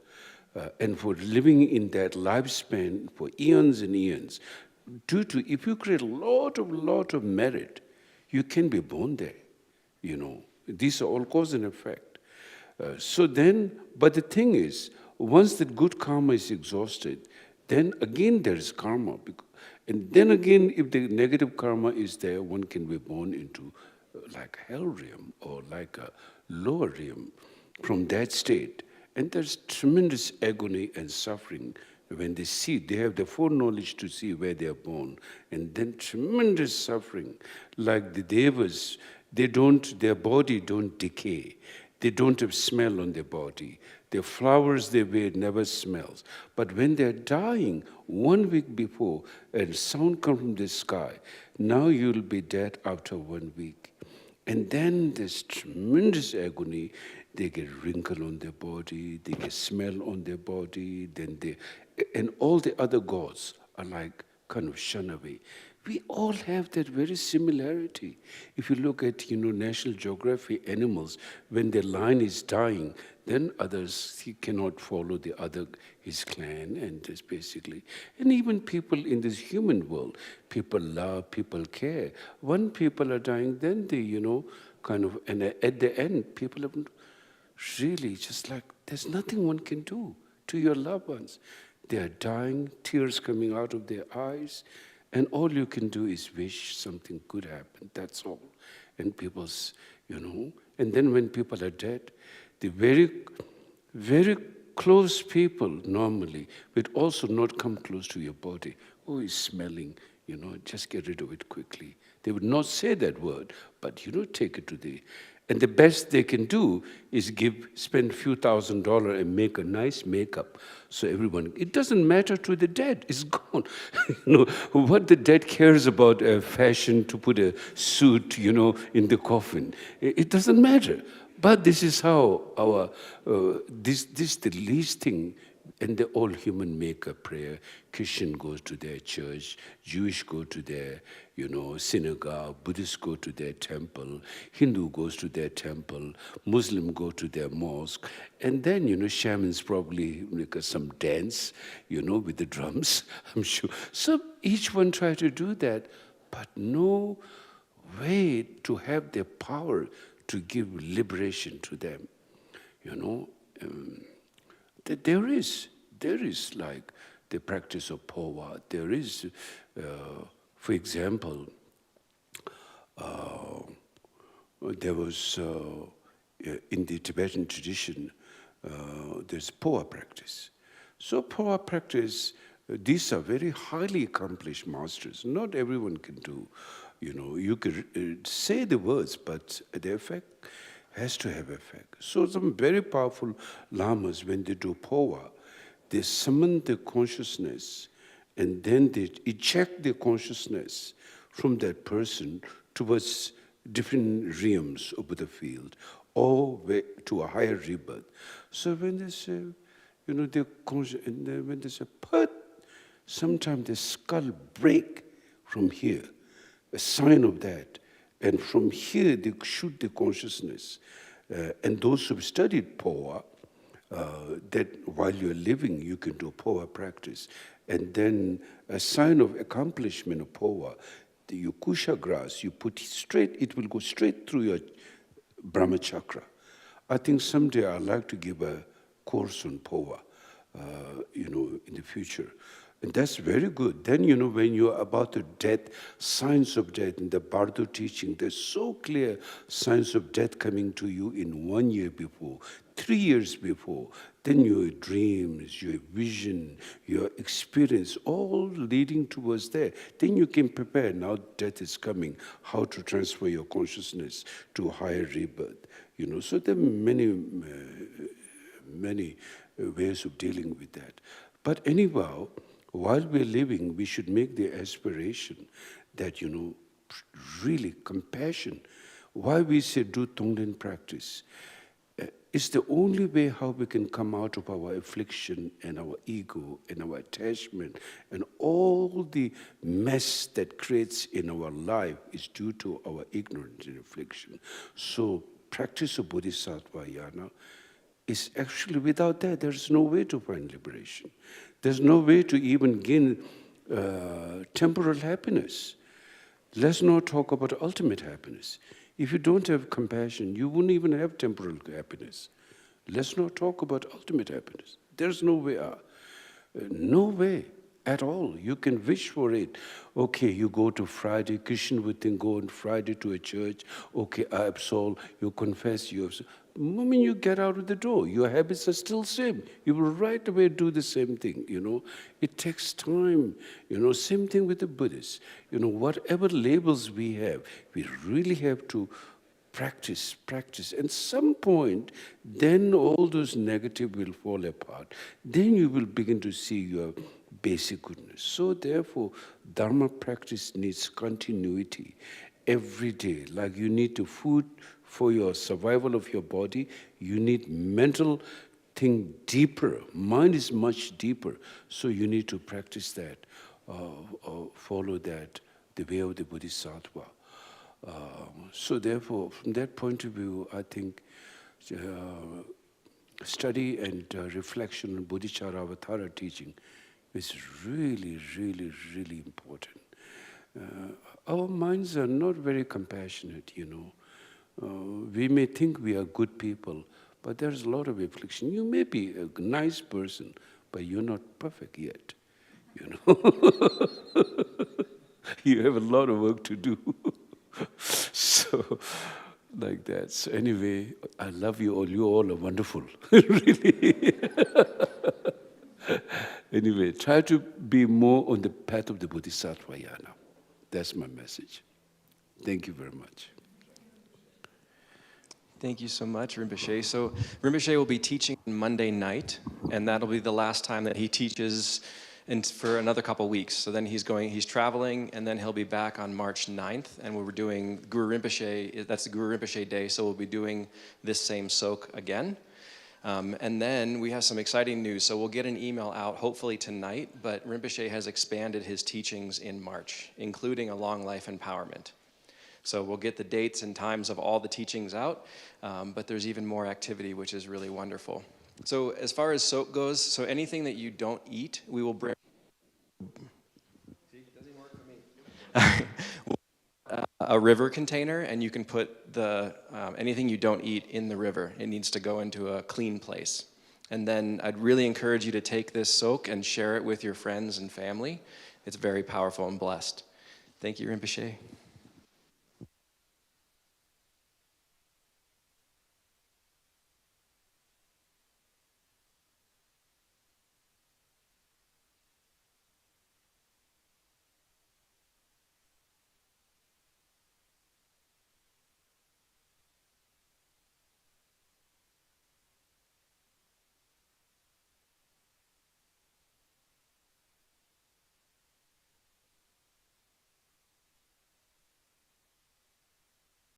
S1: And for living in that lifespan for eons and eons, if you create a lot of merit, you can be born there. These are all cause and effect. But the thing is, once the good karma is exhausted, then again there is karma. And then again, if the negative karma is there, one can be born into like a hell realm or like a lower realm from that state. And there's tremendous agony and suffering when they see, they have the foreknowledge to see where they are born. And then tremendous suffering, like the devas, their body don't decay. They don't have smell on their body. The flowers they wear never smells. But when they're dying, 1 week before, a sound comes from the sky, now you'll be dead after 1 week. And then there's tremendous agony. They get wrinkle on their body, they get smell on their body, and all the other gods are like kind of shun away. We all have that very similarity. If you look at, National Geography animals, when their lion is dying, then others, he cannot follow his clan, and just basically. And even people in this human world, people love, people care. When people are dying, then they, and at the end, people have really just like, there's nothing one can do to your loved ones. They are dying, tears coming out of their eyes, and all you can do is wish something good happen, that's all. And people's, and then when people are dead, the very, very close people normally would also not come close to your body. Oh, it's smelling, just get rid of it quickly. They would not say that word, but take it to and the best they can do is spend a few $1,000s and make a nice makeup. So everyone, it doesn't matter to the dead, it's gone. What the dead cares about fashion to put a suit, in the coffin. It doesn't matter. But this is how this the least thing, and the all human make a prayer. Christian goes to their church, Jewish go to their, synagogue, Buddhists go to their temple, Hindu goes to their temple, Muslim go to their mosque, and then, shamans probably make some dance, with the drums, I'm sure. So each one try to do that, but no way to have the power to give liberation to them, that there is like the practice of powa. There is, for example, there was in the Tibetan tradition, there's powa practice. So powa practice, these are very highly accomplished masters. Not everyone can do. You could say the words, but the effect has to have effect. So some very powerful lamas, when they do powa, they summon the consciousness, and then they eject the consciousness from that person towards different realms of the field, or to a higher rebirth. So when they say, when they say, put, sometimes the skull break from here, a sign of that. And from here, they shoot the consciousness. And those who've studied powa, that while you're living, you can do powa practice. And then a sign of accomplishment of powa, the kusha grass, you put straight, it will go straight through your Brahma chakra. I think someday I'd like to give a course on powa, in the future. And that's very good. Then, when you're about to death, signs of death, in the Bardo teaching, there's so clear signs of death coming to you in 1 year before, 3 years before. Then your dreams, your vision, your experience, all leading towards there. Then you can prepare, now death is coming, how to transfer your consciousness to a higher rebirth. So there are many ways of dealing with that. But anyhow, while we're living, we should make the aspiration that, really compassion. Why we say do Tonglen practice? It's the only way how we can come out of our affliction and our ego and our attachment and all the mess that creates in our life is due to our ignorance and affliction. So practice of Bodhisattva Yana is actually, without that, there's no way to find liberation. There's no way to even gain temporal happiness. Let's not talk about ultimate happiness. If you don't have compassion, you wouldn't even have temporal happiness. Let's not talk about ultimate happiness. There's no way. No way. at all. You can wish for it. Okay, you go to Friday, Christian would think go on Friday to a church. Okay, I absolve, you confess, you absolve. The moment you get out of the door, your habits are still same. You will right away do the same thing, you know. It takes time, you know, same thing with the Buddhists. You know, whatever labels we have, we really have to practice. At some point, then all those negative will fall apart. Then you will begin to see your basic goodness. So therefore, Dharma practice needs continuity every day. Like you need to food for your survival of your body, you need mental thing deeper. Mind is much deeper. So you need to practice that, follow that, the way of the Bodhisattva. So therefore, from that point of view, I think study and reflection on Bodhichara Avatara teaching is really, really, really important. Our minds are not very compassionate, you know. We may think we are good people, but there's a lot of affliction. You may be a nice person, but you're not perfect yet, you know. You have a lot of work to do. So, like that. So anyway, I love you all. You all are wonderful, really. Anyway, try to be more on the path of the Bodhisattva yana. That's my message. Thank you very much.
S3: Thank you so much, Rinpoche. So Rinpoche will be teaching on Monday night, and that'll be the last time that he teaches for another couple weeks. So then he's traveling, and then he'll be back on March 9th, and we're doing Guru Rinpoche, that's the Guru Rinpoche day, so we'll be doing this same Tsok again. And then we have some exciting news. So we'll get an email out hopefully tonight, but Rinpoche has expanded his teachings in March, including a long life empowerment. So we'll get the dates and times of all the teachings out, but there's even more activity, which is really wonderful. So as far as Tsok goes, so anything that you don't eat, we will bring. See, it doesn't work for me. A river container, and you can put the anything you don't eat in the river. It needs to go into a clean place. And then I'd really encourage you to take this Tsok and share it with your friends and family. It's very powerful and blessed. Thank you, Rinpoche.